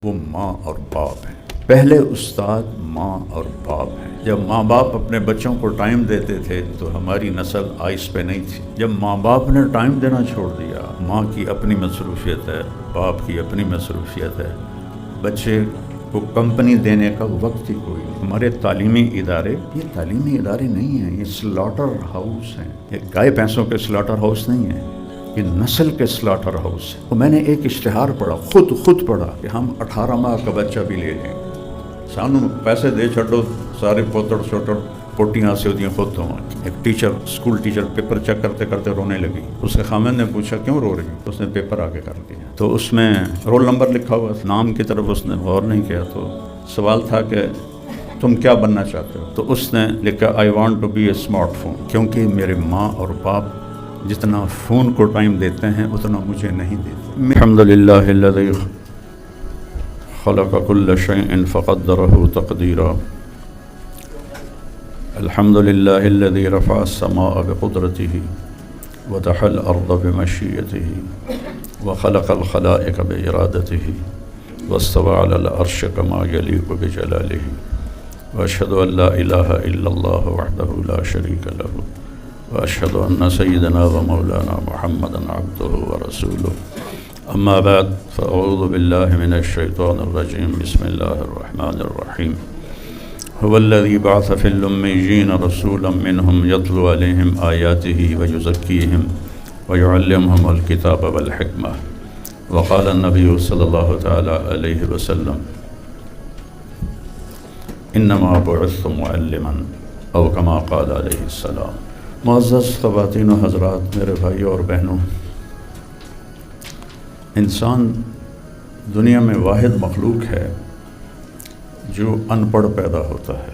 وہ ماں اور باپ ہیں۔ پہلے استاد ماں اور باپ ہیں۔ جب ماں باپ اپنے بچوں کو ٹائم دیتے تھے تو ہماری نسل آئس پہ نہیں تھی۔ جب ماں باپ نے ٹائم دینا چھوڑ دیا، ماں کی اپنی مصروفیت ہے، باپ کی اپنی مصروفیت ہے، بچے کو کمپنی دینے کا وقت ہی کوئی نہیں۔ ہمارے تعلیمی ادارے یہ تعلیمی ادارے نہیں ہیں، یہ سلاٹر ہاؤس ہیں۔ یہ گائے بھینسوں کے سلاٹر ہاؤس نہیں ہیں، یہ نسل کے سلاٹر ہاؤس ہے۔ تو میں نے ایک اشتہار پڑھا، خود پڑھا کہ ہم 18 ماہ کا بچہ بھی لے لیں، سانو پیسے دے چھڈو، سارے پوتڑ چھوٹڑ پوٹیاں سے ہوتی ہیں خود تو۔ ایک teacher, school teacher paper check کرتے کرتے رونے لگی۔ اس کے خامن نے پوچھا کیوں رو رہی؟ اس نے پیپر آگے کر دیا، تو اس میں رول نمبر لکھا ہوا، نام کی طرف اس نے غور نہیں کیا، تو سوال تھا کہ تم کیا بننا چاہتے ہو؟ تو اس نے لکھا I want to be a smart phone, کیونکہ میرے ماں اور باپ جتنا فون کو ٹائم دیتے ہیں اتنا مجھے نہیں دیتے۔ الحمدللہ الذی خلق كل شيء فقدره تقديرا، الحمد لله الذي رفع السماء بقدرته وتحى الأرض بمشيئته وخلق الخلائق بإرادته واستوى على العرش كما يليق بجلاله، وأشهد أن لا إله إلا الله وحده لا شريك له، وأشهد أن سيدنا ومولانا محمدا عبده ورسوله، أما بعد فأعوذ بالله من الشيطان الرجيم، بسم الله الرحمن الرحيم، هو الذي بعث في الأميين رسولا منهم يتلو عليهم آياته ويزكيهم ويعلمهم الكتاب والحكمة، وقال النبي صلى الله تعالى عليه وسلم إنما بعثت معلما أو كما قال عليه السلام۔ معزز خواتین و حضرات، میرے بھائیوں اور بہنوں، انسان دنیا میں واحد مخلوق ہے جو ان پڑھ پیدا ہوتا ہے۔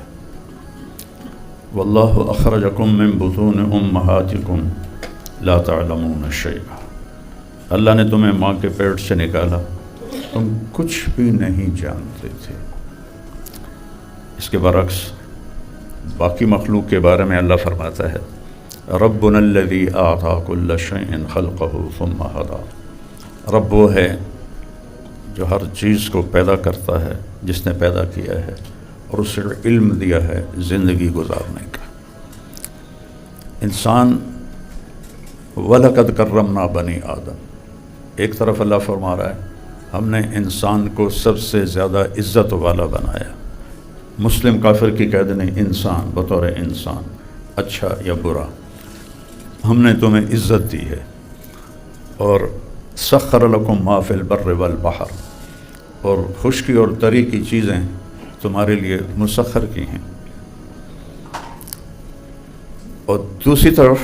واللہ اخرجکم من بطون امہاتکم لا تعلمون شیئا، اللہ نے تمہیں ماں کے پیٹ سے نکالا، تم کچھ بھی نہیں جانتے تھے۔ اس کے برعکس باقی مخلوق کے بارے میں اللہ فرماتا ہے ربنا الذی اعطی کل شیء خلقہ ثم ہدی، رب وہ ہے جو ہر چیز کو پیدا کرتا ہے، جس نے پیدا کیا ہے اور اسے علم دیا ہے زندگی گزارنے کا۔ انسان وَلَقَدْ كَرَّمْنَا بَنِي آدم، ایک طرف اللہ فرما رہا ہے ہم نے انسان کو سب سے زیادہ عزت والا بنایا۔ مسلم کافر کی قید نہیں، انسان بطور انسان، اچھا یا برا، ہم نے تمہیں عزت دی ہے۔ اور سخر لکم ما فی البر والبحر، اور خشکی اور تری کی چیزیں تمہارے لیے مسخر کی ہیں۔ اور دوسری طرف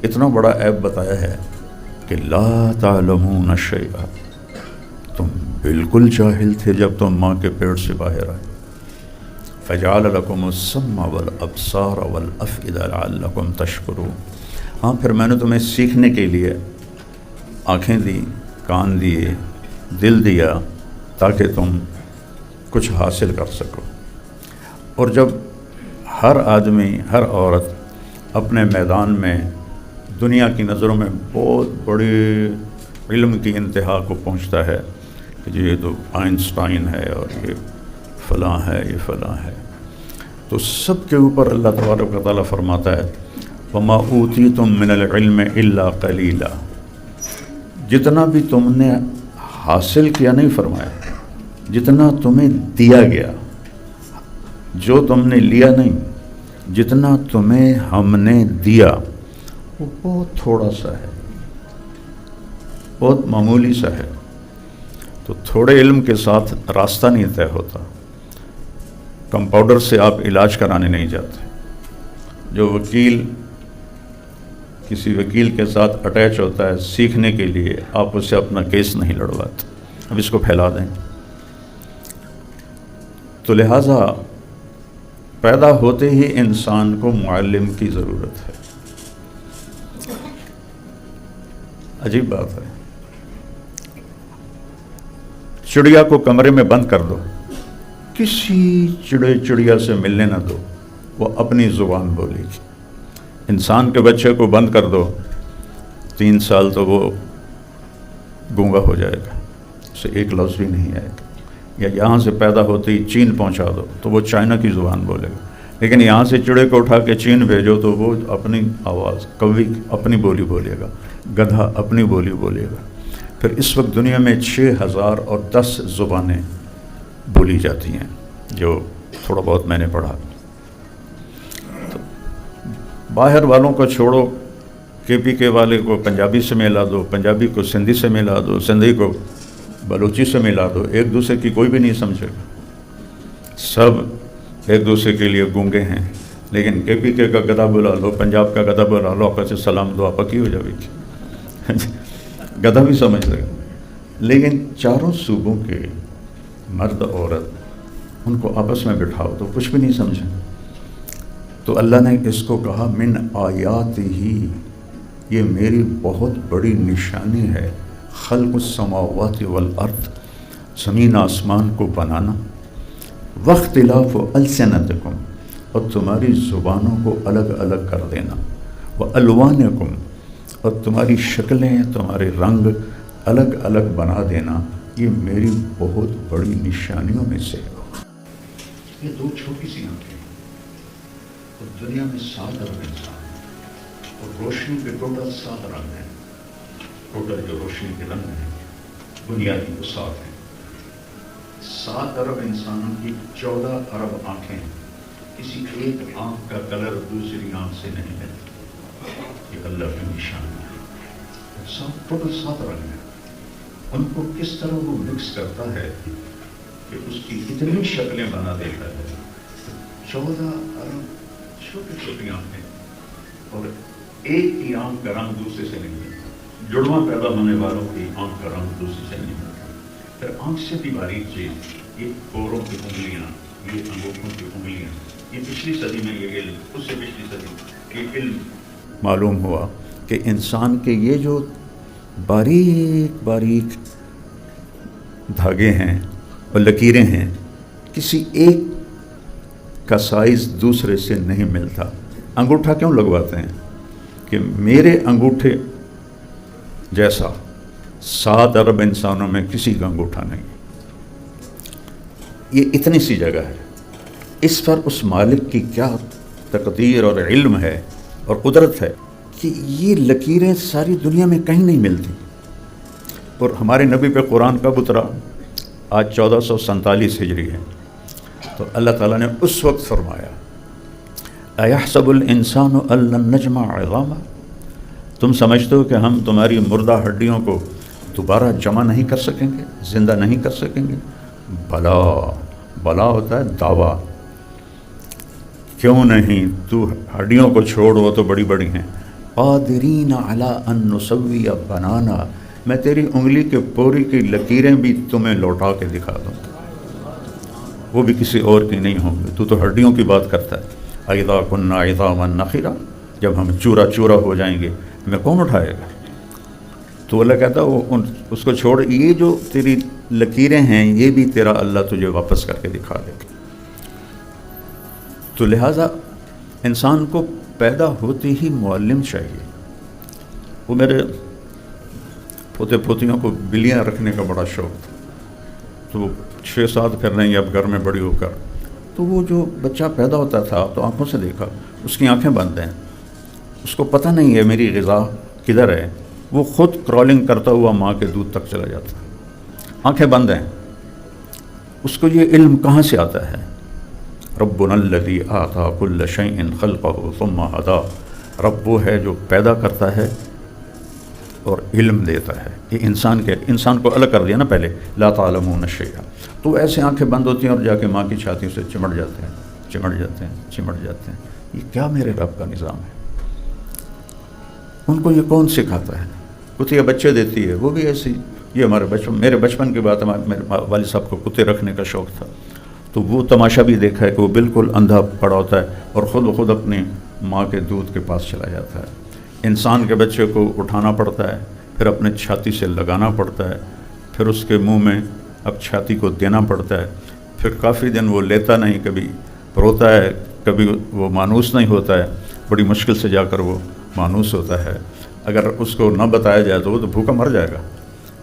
اتنا بڑا عیب بتایا ہے کہ لا تعلمون شیئا، تم بالکل جاہل تھے جب تم ماں کے پیٹ سے باہر آئے۔ فجعل لکم السمع والابصار والافئدہ لعلکم تشکرون، ہاں پھر میں نے تمہیں سیکھنے کے لیے آنکھیں دی، کان دیے، دل دیا تاکہ تم کچھ حاصل کر سکو۔ اور جب ہر آدمی، ہر عورت اپنے میدان میں دنیا کی نظروں میں بہت بڑے علم کی انتہا کو پہنچتا ہے کہ یہ تو آئنسٹائن ہے اور یہ فلاں ہے، یہ فلاں ہے، تو سب کے اوپر اللہ تبارک و تعالیٰ فرماتا ہے وَمَا أُوتِيتُم مِّنَ الْعِلْمِ إِلَّا قَلِيلًا، جتنا بھی تم نے حاصل کیا نہیں فرمایا، جتنا تمہیں دیا گیا، جو تم نے لیا نہیں، جتنا تمہیں ہم نے دیا وہ بہت تھوڑا سا ہے، بہت معمولی سا ہے۔ تو تھوڑے علم کے ساتھ راستہ نہیں طے ہوتا، کمپاؤنڈر سے آپ علاج کرانے نہیں جاتے، جو وکیل کسی وکیل کے ساتھ اٹیچ ہوتا ہے سیکھنے کے لیے، آپ اسے اپنا کیس نہیں لڑواتے، اب اس کو پھیلا دیں۔ تو لہٰذا پیدا ہوتے ہی انسان کو معلم کی ضرورت ہے۔ عجیب بات ہے، چڑیا کو کمرے میں بند کر دو، کسی چڑیا سے ملنے نہ دو، وہ اپنی زبان بولے گی۔ انسان کے بچے کو بند کر دو، 3 سال تو وہ گونگا ہو جائے گا، اسے ایک لفظ بھی نہیں آئے گا۔ یا یہاں سے پیدا ہوتے ہی چین پہنچا دو تو وہ چائنا کی زبان بولے گا، لیکن یہاں سے چڑے کو اٹھا کے چین بھیجو تو وہ اپنی آواز، کوی اپنی بولی بولے گا، گدھا اپنی بولی بولے گا۔ پھر اس وقت دنیا میں 6010 زبانیں بولی جاتی ہیں، جو تھوڑا بہت میں نے پڑھا۔ تو باہر والوں کو چھوڑو، کے پی کے والے کو پنجابی سے ملا دو، پنجابی کو سندھی سے ملا دو، سندھی کو بلوچی سے ملا دو، ایک دوسرے کی کوئی بھی نہیں سمجھے گا، سب ایک دوسرے کے لیے گونگے ہیں۔ لیکن کے پی کے کا گدھا بلا لو، پنجاب کا گدھا بلا لو، آپ سے سلام دعا پکی ہو جائے گی، گدھا بھی سمجھ لے گا۔ لیکن چاروں صوبوں کے مرد عورت ان کو آپس میں بٹھاؤ تو کچھ بھی نہیں سمجھیں۔ تو اللہ نے اس کو کہا من آیات ہی، یہ میری بہت بڑی نشانی ہے، خلق السماوات والارض، زمین آسمان کو بنانا، واختلاف السنتکم، اور تمہاری زبانوں کو الگ الگ کر دینا، والوانکم، اور تمہاری شکلیں، تمہارے رنگ الگ الگ بنا دینا، یہ میری بہت بڑی نشانیوں میں سے ہے۔ یہ دو چھوٹی سی آنکھیں اور دنیا میں 7 ارب انسان، اور روشنی کے ٹوٹل 7 رنگ ہیں، ٹوٹل جو روشنی کے رنگ ہیں بنیادی وہ 7 ہیں۔ 7 ارب انسانوں کی 14 ارب آنکھیں، کسی ایک آنکھ کا کلر دوسری آنکھ سے نہیں ملتا، یہ اللہ کی نشانی ہے۔ ٹوٹل 7 رنگ ہیں، ان کو کس طرح وہ مکس کرتا ہے کہ اس کی اتنی شکلیں بنا دیتا ہے۔ 14 ارب چھوٹی چھوٹی آنکھیں، اور ایک کی آنکھ کا رنگ دوسرے سے نہیں ملتا، جڑواں پیدا ہونے والوں کی آنکھ کا رنگ دوسرے سے نہیں ملتا۔ پھر آنکھ سے بھی باریک چیز، یہ پوروں کی انگلیاں، یہ انگوٹھوں کی انگلیاں، یہ پچھلی صدی میں یہ علم، اس سے پچھلی صدی یہ علم معلوم ہوا کہ انسان کے یہ جو باریک باریک دھاگے ہیں اور لکیریں ہیں، کسی ایک کا سائز دوسرے سے نہیں ملتا۔ انگوٹھا کیوں لگواتے ہیں؟ کہ میرے انگوٹھے جیسا 7 ارب انسانوں میں کسی کا انگوٹھا نہیں۔ یہ اتنی سی جگہ ہے، اس پر اس مالک کی کیا تقدیر اور علم ہے اور قدرت ہے کہ یہ لکیریں ساری دنیا میں کہیں نہیں ملتی۔ اور ہمارے نبی پہ قرآن کب اترا؟ آج 1447 ہجری ہے، تو اللہ تعالیٰ نے اس وقت فرمایا اَيَحْسَبُ الْإِنسَانُ أَن لَّن نَّجْمَعَ عِظَامَهُ، تم سمجھتے ہو کہ ہم تمہاری مردہ ہڈیوں کو دوبارہ جمع نہیں کر سکیں گے، زندہ نہیں کر سکیں گے؟ بلا، بلا ہوتا ہے دعویٰ، کیوں نہیں، تو ہڈیوں کو چھوڑ، وہ تو بڑی بڑی ہیں۔ قادرین علی ان نسوی بنانا، میں تیری انگلی کے پوری کی لکیریں بھی تمہیں لوٹا کے دکھا دوں، وہ بھی کسی اور کی نہیں ہوں گی، تو ہڈیوں کی بات کرتا ہے۔ اذا کنا عظاما نخرا، جب ہم چورا چورا ہو جائیں گے ہمیں کون اٹھائے گا؟ تو اللہ کہتا ہے اس کو چھوڑ، یہ جو تیری لکیریں ہیں یہ بھی تیرا اللہ تجھے واپس کر کے دکھا دے گا۔ تو لہٰذا انسان کو پیدا ہوتے ہی معلم چاہیے۔ وہ میرے پوتے پوتیوں کو بلیاں رکھنے کا بڑا شوق تھا، تو 6-7 کر رہے ہیں اب گھر میں بڑی ہو کر، تو وہ جو بچہ پیدا ہوتا تھا تو آنکھوں سے دیکھا، اس کی آنکھیں بند ہیں، اس کو پتہ نہیں ہے میری غذا کدھر ہے، وہ خود کرالنگ کرتا ہوا ماں کے دودھ تک چلا جاتا ہے، آنکھیں بند ہیں، اس کو یہ علم کہاں سے آتا ہے؟ ربنا الذی اعطی کل شیء خلقہ ثم ہدی، رب وہ ہے جو پیدا کرتا ہے اور علم دیتا ہے۔ یہ انسان کو الگ کر دیا نا پہلے، لا تعلمون شیئا، تو ایسے آنکھیں بند ہوتی ہیں اور جا کے ماں کی چھاتی سے چمٹ جاتے ہیں، چمٹ جاتے ہیں، چمٹ جاتے ہیں۔ یہ کیا میرے رب کا نظام ہے؟ ان کو یہ کون سکھاتا ہے؟ کتیا بچے دیتی ہے، وہ بھی ایسی، یہ میرے بچپن کی بات ہے، میرے والد صاحب کو کتے رکھنے کا شوق تھا، تو وہ تماشا بھی دیکھا ہے کہ وہ بالکل اندھا پڑا ہوتا ہے اور خود اپنی ماں کے دودھ کے پاس چلا جاتا ہے۔ انسان کے بچے کو اٹھانا پڑتا ہے، پھر اپنے چھاتی سے لگانا پڑتا ہے، پھر اس کے منہ میں اب چھاتی کو دینا پڑتا ہے، پھر کافی دن وہ لیتا نہیں، کبھی روتا ہے، کبھی وہ مانوس نہیں ہوتا ہے، بڑی مشکل سے جا کر وہ مانوس ہوتا ہے۔ اگر اس کو نہ بتایا جائے تو وہ تو بھوکا مر جائے گا،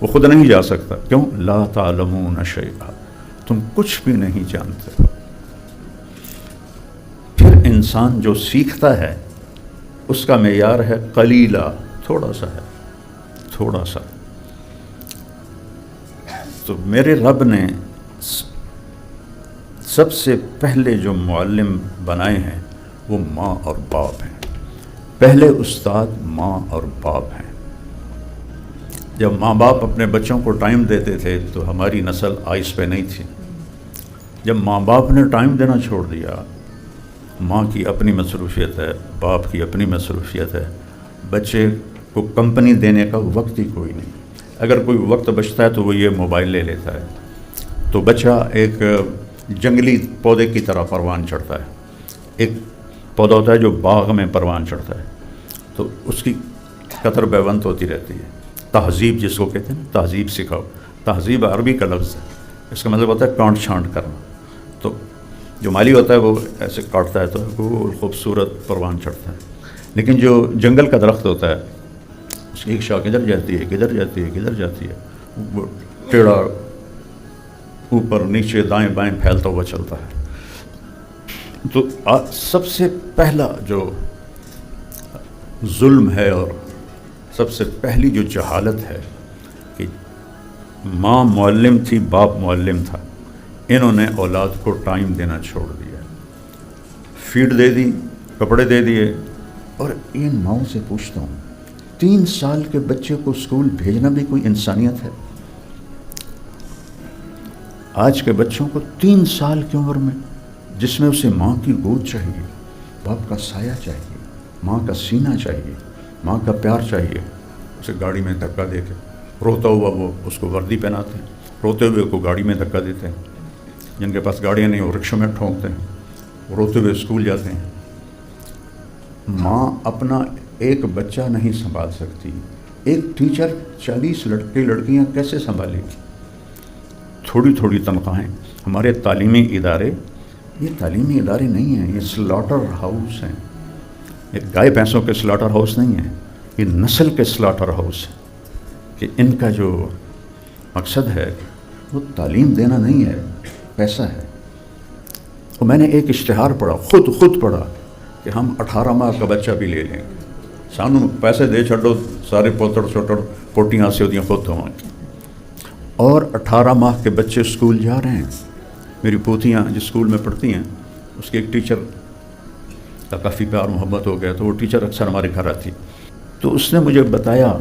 وہ خود نہیں جا سکتا۔ کیوں؟ لا تعلمون شیئا، تم کچھ بھی نہیں جانتے. پھر انسان جو سیکھتا ہے اس کا معیار ہے قلیلہ، تھوڑا سا ہے، تھوڑا سا. تو میرے رب نے سب سے پہلے جو معلم بنائے ہیں وہ ماں اور باپ ہیں. پہلے استاد ماں اور باپ ہیں. جب ماں باپ اپنے بچوں کو ٹائم دیتے تھے تو ہماری نسل آئس پہ نہیں تھی. جب ماں باپ نے ٹائم دینا چھوڑ دیا، ماں کی اپنی مصروفیت ہے، باپ کی اپنی مصروفیت ہے، بچے کو کمپنی دینے کا وقت ہی کوئی نہیں. اگر کوئی وقت بچتا ہے تو وہ یہ موبائل لے لیتا ہے. تو بچہ ایک جنگلی پودے کی طرح پروان چڑھتا ہے. ایک پودا ہوتا ہے جو باغ میں پروان چڑھتا ہے، تو اس کی قطر بیونت ہوتی رہتی ہے. تہذیب جس کو کہتے ہیں، تہذیب سکھاؤ. تہذیب عربی کا لفظ ہے، اس کا مطلب ہوتا ہے کانٹ چھانٹ کرنا. تو جو مالی ہوتا ہے وہ ایسے کاٹتا ہے تو وہ خوبصورت پروان چڑھتا ہے. لیکن جو جنگل کا درخت ہوتا ہے اس کی ایک شاخ ادھر جاتی ہے، کدھر جاتی ہے، کدھر جاتی ہے، وہ ٹیڑھا اوپر نیچے دائیں بائیں پھیلتا ہوا چلتا ہے. تو سب سے پہلا جو ظلم ہے اور سب سے پہلی جو جہالت ہے کہ ماں معلم تھی، باپ معلم تھا، انہوں نے اولاد کو ٹائم دینا چھوڑ دیا. فیڈ دے دی، کپڑے دے دیے. اور ان ماؤں سے پوچھتا ہوں، 3 سال کے بچے کو اسکول بھیجنا بھی کوئی انسانیت ہے؟ آج کے بچوں کو 3 سال کی عمر میں، جس میں اسے ماں کی گود چاہیے، باپ کا سایہ چاہیے، ماں کا سینہ چاہیے، ماں کا پیار چاہیے، اسے گاڑی میں دھکا دے کے روتا ہوا وہ اس کو وردی پہناتے ہیں، روتے ہوئے کو گاڑی میں دھکا دیتے ہیں. جن کے پاس گاڑیاں نہیں وہ رکشوں میں ٹھونکتے ہیں، روتے ہوئے اسکول جاتے ہیں. ماں اپنا ایک بچہ نہیں سنبھال سکتی. ایک ٹیچر 40 لڑکے لڑکیاں کیسے سنبھالے گی؟ تھوڑی تھوڑی تنخواہیں. ہمارے تعلیمی ادارے یہ تعلیمی ادارے نہیں ہیں، یہ سلاٹر ہاؤس ہیں. یہ گائے بھینسوں کے سلاٹر ہاؤس نہیں ہیں، یہ نسل کے سلاٹر ہاؤس ہیں. کہ ان کا جو مقصد ہے وہ تعلیم دینا نہیں ہے، پیسہ ہے. تو میں نے ایک اشتہار پڑھا، خود پڑھا، کہ ہم 18 ماہ کا بچہ بھی لے لیں گے، سانو پیسے دے چھڈو، سارے پوتڑ چھوٹڑ پوٹیاں سے ہوتی ہیں خود دھویں گے. اور 18 ماہ کے بچے اسکول جا رہے ہیں. میری پوتیاں جس اسکول میں پڑھتی ہیں اس کی ایک ٹیچر کا کافی پیار محبت ہو گیا، تو وہ ٹیچر اکثر ہمارے گھر آتی. تو اس نے مجھے بتایا،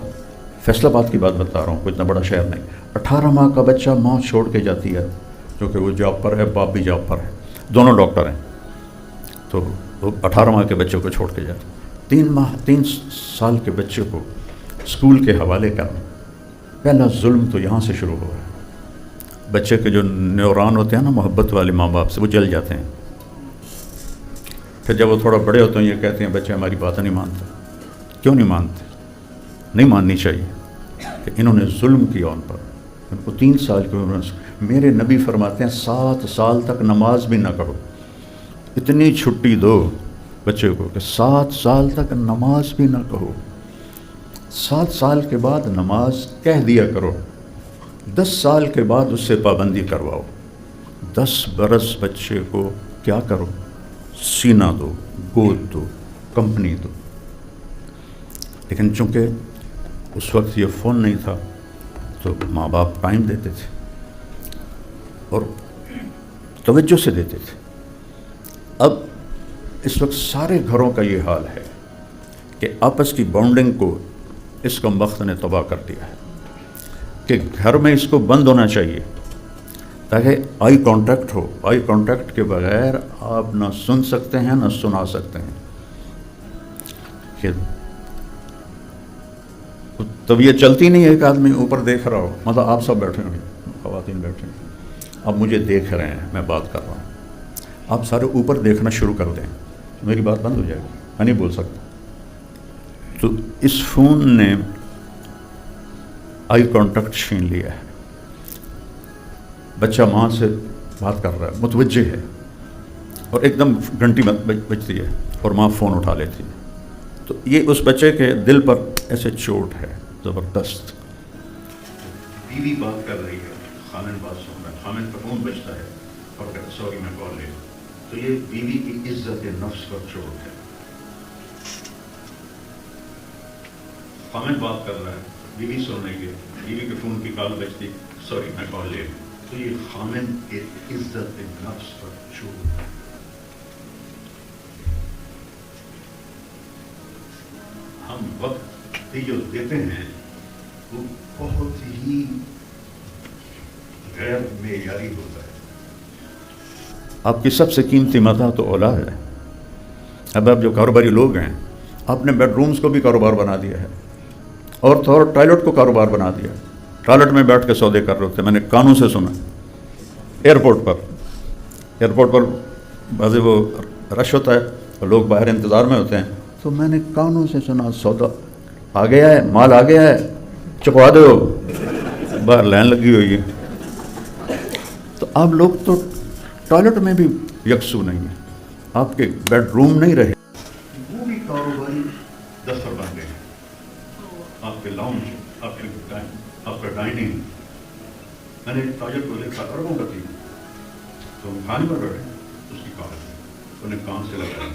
فیصل آباد کی بات بتا رہا ہوں، کوئی اتنا بڑا شہر نہیں، 18 ماہ کا بچہ ماں چھوڑ کے جاتی ہے، کیونکہ وہ جاب پر ہے، باپ بھی جاب پر ہے، دونوں ڈاکٹر ہیں. تو وہ 18 ماہ کے بچے کو چھوڑ کے جاتے. 3 سال کے بچے کو اسکول کے حوالے کرنا، پہلا ظلم تو یہاں سے شروع ہو رہا ہے. بچے کے جو نیوران ہوتے ہیں نا محبت والے ماں باپ سے، وہ جل جاتے ہیں. پھر جب وہ تھوڑا بڑے ہوتے ہیں یہ کہتے ہیں بچے ہماری بات نہیں مانتے. کیوں نہیں مانتے؟ نہیں ماننی چاہیے کہ انہوں نے ظلم کیا ان پر. ان کو 3 سال کی عمر میں، میرے نبی فرماتے ہیں 7 سال تک نماز بھی نہ کرو. اتنی چھٹی دو بچے کو کہ 7 سال تک نماز بھی نہ کہو. 7 سال کے بعد نماز کہہ دیا کرو. 10 سال کے بعد اس سے پابندی کرواؤ. 10 برس بچے کو کیا کرو؟ سینہ دو، گود دو، کمپنی دو. لیکن چونکہ اس وقت یہ فون نہیں تھا تو ماں باپ ٹائم دیتے تھے اور توجہ سے دیتے تھے. اب اس وقت سارے گھروں کا یہ حال ہے کہ آپس کی بانڈنگ کو اس کم وقت نے تباہ کر دیا ہے. کہ گھر میں اس کو بند ہونا چاہیے تاکہ آئی کانٹیکٹ ہو. آئی کانٹیکٹ کے بغیر آپ نہ سن سکتے ہیں نہ سنا سکتے ہیں. کہ طبیعت چلتی نہیں ہے، ایک آدمی اوپر دیکھ رہا ہو، مطلب آپ سب بیٹھے ہوئے، خواتین بیٹھے ہیں، اب مجھے دیکھ رہے ہیں، میں بات کر رہا ہوں، آپ سارے اوپر دیکھنا شروع کر دیں، میری بات بند ہو جائے گی، میں نہیں بول سکتا. تو اس فون نے آئی کانٹیکٹ چھین لیا ہے. بچہ ماں سے بات کر رہا ہے، متوجہ ہے، اور ایک دم گھنٹی بجتی ہے اور ماں فون اٹھا لیتی ہے. تو یہ اس بچے کے دل پر ایسے چوٹ ہے زبردست. بیوی بات کر رہی ہے، خامن بات سن رہا ہے، خامن کا فون بجتا ہے اور کہتا سوری میں کال لے، تو یہ بیوی کی عزت نفس پر چوٹ ہے. خامن بات کر رہا ہے، بیوی سن رہی ہے، بیوی کے فون کی کال بجتی، سوری میں کال لے، تو یہ خامن کی عزت نفس پر چوٹ ہے. ہم وقت جو دیتے ہیں وہ بہت ہی غیر معیاری ہوتا ہے. آپ کی سب سے قیمتی متاع تو اولاد ہے. اب آپ جو کاروباری لوگ ہیں، آپ نے بیڈ رومز کو بھی کاروبار بنا دیا ہے، اور تو اور ٹوائلٹ کو کاروبار بنا دیا. ٹوائلٹ میں بیٹھ کے سودے کر رہے ہوتے، میں نے کانوں سے سنا ایئرپورٹ پر بعض وہ رش ہوتا ہے اور لوگ باہر انتظار میں ہوتے ہیں، تو میں نے کانوں سے سنا سودا آ گیا ہے، مال آ گیا ہے، چکوا دو، باہر لائن لگی ہوئی ہے. تو آپ لوگ تو ٹوائلٹ میں بھی یکسو نہیں ہیں، آپ کے بیڈ روم نہیں رہے، وہ بھی کاروباری دفتر بن گئے. آپ کے لاؤنج، آپ کا ڈائننگ، میں نے ٹوائلٹ کو دیکھا اربوں کا تھی، تو ہم کھانے پر بیٹھے، اس کی کان انہیں کان سے لگایا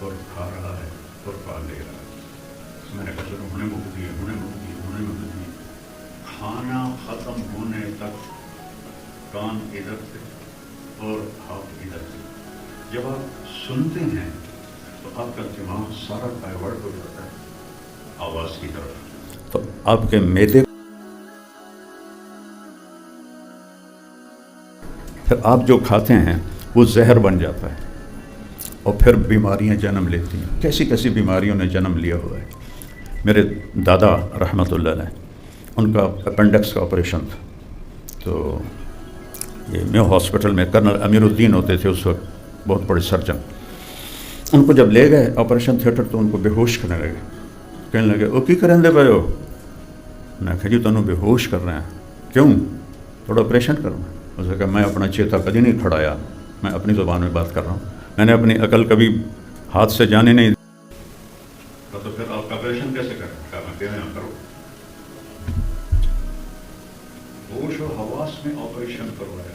اور کھا رہا ہے اور کھا لے رہا ہے. میں نے کہا چلو انہیں بک دی. کھانا ختم ہونے تک کان ادھر سے اور ہاتھ ادھر سے. جب آپ سنتے ہیں تو آپ کا دماغ سارا ڈائیورٹ ہو جاتا ہے آواز کی طرف، تو آپ کے معدے پھر آپ جو کھاتے ہیں وہ زہر بن جاتا ہے اور پھر بیماریاں جنم لیتی ہیں. کیسی کیسی بیماریوں نے جنم لیا ہوا ہے. میرے دادا رحمۃ اللہ علیہ، ان کا اپنڈکس کا آپریشن تھا، تو یہ میو ہاسپٹل میں کرنل امیر الدین ہوتے تھے اس وقت، بہت بڑے سرجن. ان کو جب لے گئے آپریشن تھیٹر تو ان کو بے ہوش کرنے لگے. کہنے لگے وہ کی کریں دے پے ہو؟ میں کہا جی تمہیں بے ہوش کر رہے ہیں. کیوں؟ تھوڑا آپریشن کروں. اس نے کہا میں اپنا چیتا کبھی نہیں کھڑایا، میں اپنی زبان میں بات کر رہا ہوں، میں نے اپنی عقل کبھی ہاتھ سے جانے نہیں. تو پھر آپ کا آپریشن کیسے کریں؟ کہا میں کہہ رہا ہوں کرو. ہوش و حواس میں آپریشن کروایا.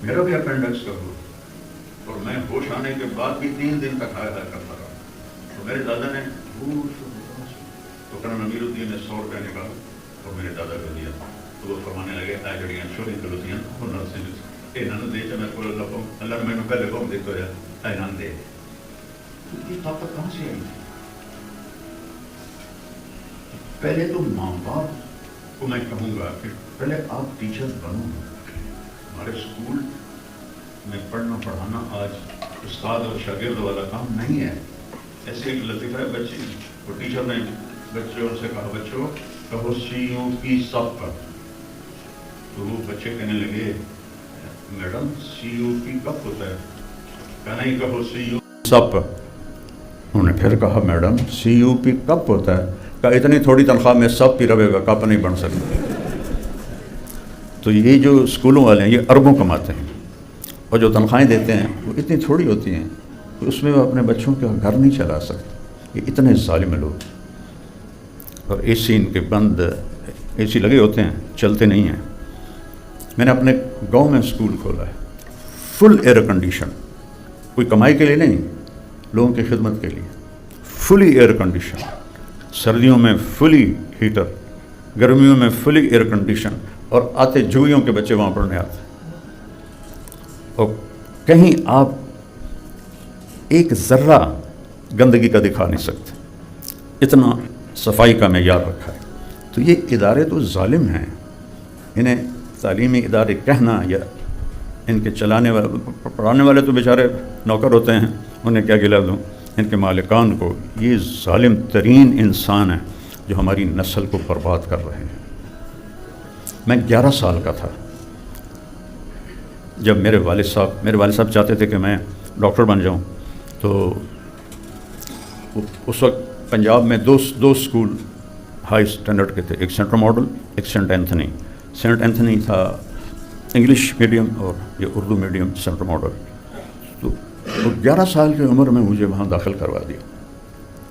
میرا بھی اپینڈکس کا ہوا اور میں ہوش آنے کے بعد بھی 3 دن تک آیا کرتا رہا. تو میرے دادا نے ہوش و حواس، تو کرن امیر الدین نے 100 روپیہ نکالا اور میرے دادا کو دیا. تو وہ فرمانے لگے آ جڑیاں چوری کلوتیاں انہوں سے انہوں نے دے میں کو اللہ نے مینوں پہلے کہوں دیتا ہوا انہوں دے. یہ طاقت کہاں سے آئی؟ پہلے تو ماں باپ کو میں کہوں گا کہ پہلے آپ ٹیچر بنو. ہمارے اسکول میں پڑھنا پڑھانا آج استاد اور شاگرد والا کام نہیں ہے. ایسے ایک لطیفہ ہے، بچے وہ ٹیچر نے بچوں سے کہا بچوں کہو سیوں کی سب پر. تو وہ بچے کہنے لگے میڈم سی یو پی کب ہوتا ہے؟ کہا نہیں کہو سی یو سب پر. انہوں نے پھر کہا میڈم سی یو پی کب ہوتا ہے؟ کہا اتنی تھوڑی تنخواہ میں سب پی رہے گا کپ نہیں بن سکتا. تو یہ جو اسکولوں والے ہیں یہ اربوں کماتے ہیں اور جو تنخواہیں دیتے ہیں وہ اتنی تھوڑی ہوتی ہیں کہ اس میں وہ اپنے بچوں کا گھر نہیں چلا سکتے. یہ اتنے ظالم لوگ. اور اے سی ان کے بند، اے سی لگے ہوتے ہیں چلتے نہیں ہیں. میں نے اپنے گاؤں میں اسکول کھولا ہے، فل ایئر کنڈیشن، کوئی کمائی کے لیے نہیں، لوگوں کی خدمت کے لیے. فلی ایئر کنڈیشن، سردیوں میں فلی ہیٹر، گرمیوں میں فلی ایئر کنڈیشن، اور آتے جوئیوں کے بچے وہاں پڑھنے آتے. اور کہیں آپ ایک ذرہ گندگی کا دکھا نہیں سکتے، اتنا صفائی کا معیار رکھا ہے. تو یہ ادارے تو ظالم ہیں. انہیں تعلیمی ادارے کہنا یا ان کے چلانے والے پڑھانے والے تو بیچارے نوکر ہوتے ہیں، انہیں کیا گلا دوں. ان کے مالکان کو، یہ ظالم ترین انسان ہیں جو ہماری نسل کو برباد کر رہے ہیں. میں 11 سال کا تھا جب میرے والد صاحب چاہتے تھے کہ میں ڈاکٹر بن جاؤں. تو اس وقت پنجاب میں دو اسکول ہائی اسٹینڈرڈ کے تھے، ایک سینٹرل ماڈل، ایک سینٹ اینتھنی. سینٹ اینتھنی تھا انگلش میڈیم اور یہ اردو میڈیم سینٹرل ماڈل. تو 11 سال کی عمر میں مجھے وہاں داخل کروا دیا.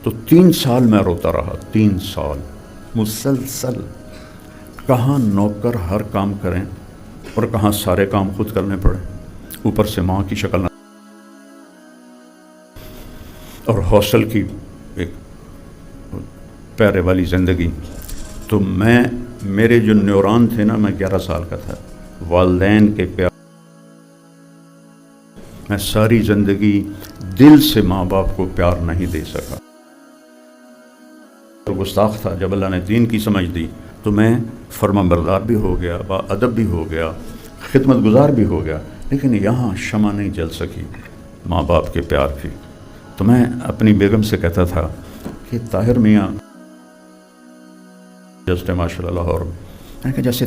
تو 3 سال میں روتا رہا، 3 سال مسلسل. کہاں نوکر ہر کام کریں اور کہاں سارے کام خود کرنے پڑیں، اوپر سے ماں کی شکل نہ اور ہاسٹل کی ایک پیارے والی زندگی۔ تو میرے جو نیوران تھے نا، میں 11 سال کا تھا، والدین کے پیار میں ساری زندگی دل سے ماں باپ کو پیار نہیں دے سکا، تو گستاخ تھا۔ جب اللہ نے دین کی سمجھ دی تو میں فرما بردار بھی ہو گیا، با ادب بھی ہو گیا، خدمت گزار بھی ہو گیا، لیکن یہاں شمع نہیں جل سکی ماں باپ کے پیار کی۔ تو میں اپنی بیگم سے کہتا تھا کہ طاہر میاں جسٹ ماشاء اللہ، اور میں نے کہا جیسے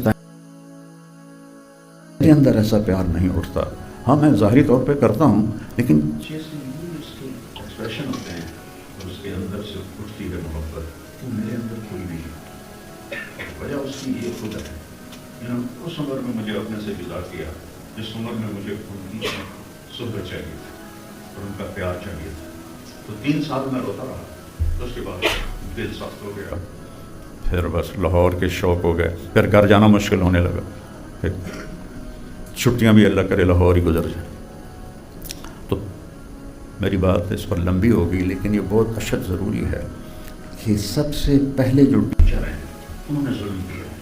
میرے اندر ایسا پیار نہیں اٹھتا۔ ہاں میں ظاہری طور پہ کرتا ہوں، لیکن جیسے اس کے ایکسپریشن ہوتے ہیں اور اس کے اندر سے اٹھتی ہے محبت، وہ میرے اندر کوئی نہیں ہے۔ وجہ اس کی یہ خود ہے، اس عمر میں مجھے اپنے سے جدا کیا جس عمر میں مجھے ان کی صحبت چاہیے اور ان کا پیار چاہیے تھا۔ تو 3 سال میں روتا رہا، تو اس کے بعد دل سخت ہو گیا، پھر بس لاہور کے شوق ہو گئے، پھر گھر جانا مشکل ہونے لگا، پھر چھٹیاں بھی اللہ کرے لاہور ہی گزر جائیں۔ تو میری بات اس پر لمبی ہوگی، لیکن یہ بہت اشد ضروری ہے کہ سب سے پہلے جو ٹیچر ہیں انہوں نے ظلم کیا ہے۔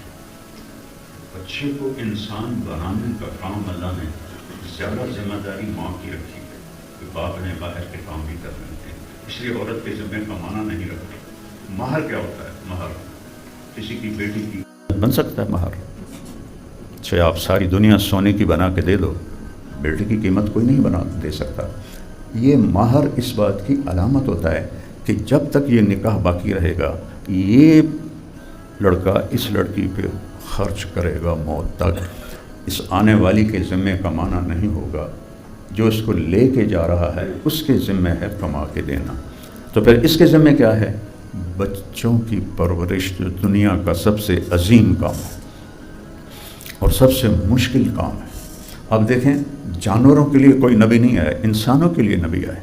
بچے کو انسان بنانے کا کام اللہ نے زیادہ ذمہ داری ماں کی رکھی ہے کہ باپ نے باہر کے کام بھی کرنے ہیں، اس لیے عورت کے ذمہ کمانا نہیں رکھا۔ مہر کیا ہوتا ہے؟ مہر کسی کی بیٹی کی بن سکتا ہے مہر، چاہے آپ ساری دنیا سونے کی بنا کے دے دو، بیٹی کی قیمت کوئی نہیں بنا دے سکتا۔ یہ مہر اس بات کی علامت ہوتا ہے کہ جب تک یہ نکاح باقی رہے گا، یہ لڑکا اس لڑکی پہ خرچ کرے گا موت تک، اس آنے والی کے ذمہ کمانا نہیں ہوگا، جو اس کو لے کے جا رہا ہے اس کے ذمہ ہے کما کے دینا۔ تو پھر اس کے ذمہ کیا ہے؟ بچوں کی پرورش، جو دنیا کا سب سے عظیم کام ہے اور سب سے مشکل کام ہے۔ اب دیکھیں، جانوروں کے لیے کوئی نبی نہیں آیا، انسانوں کے لیے نبی آئے۔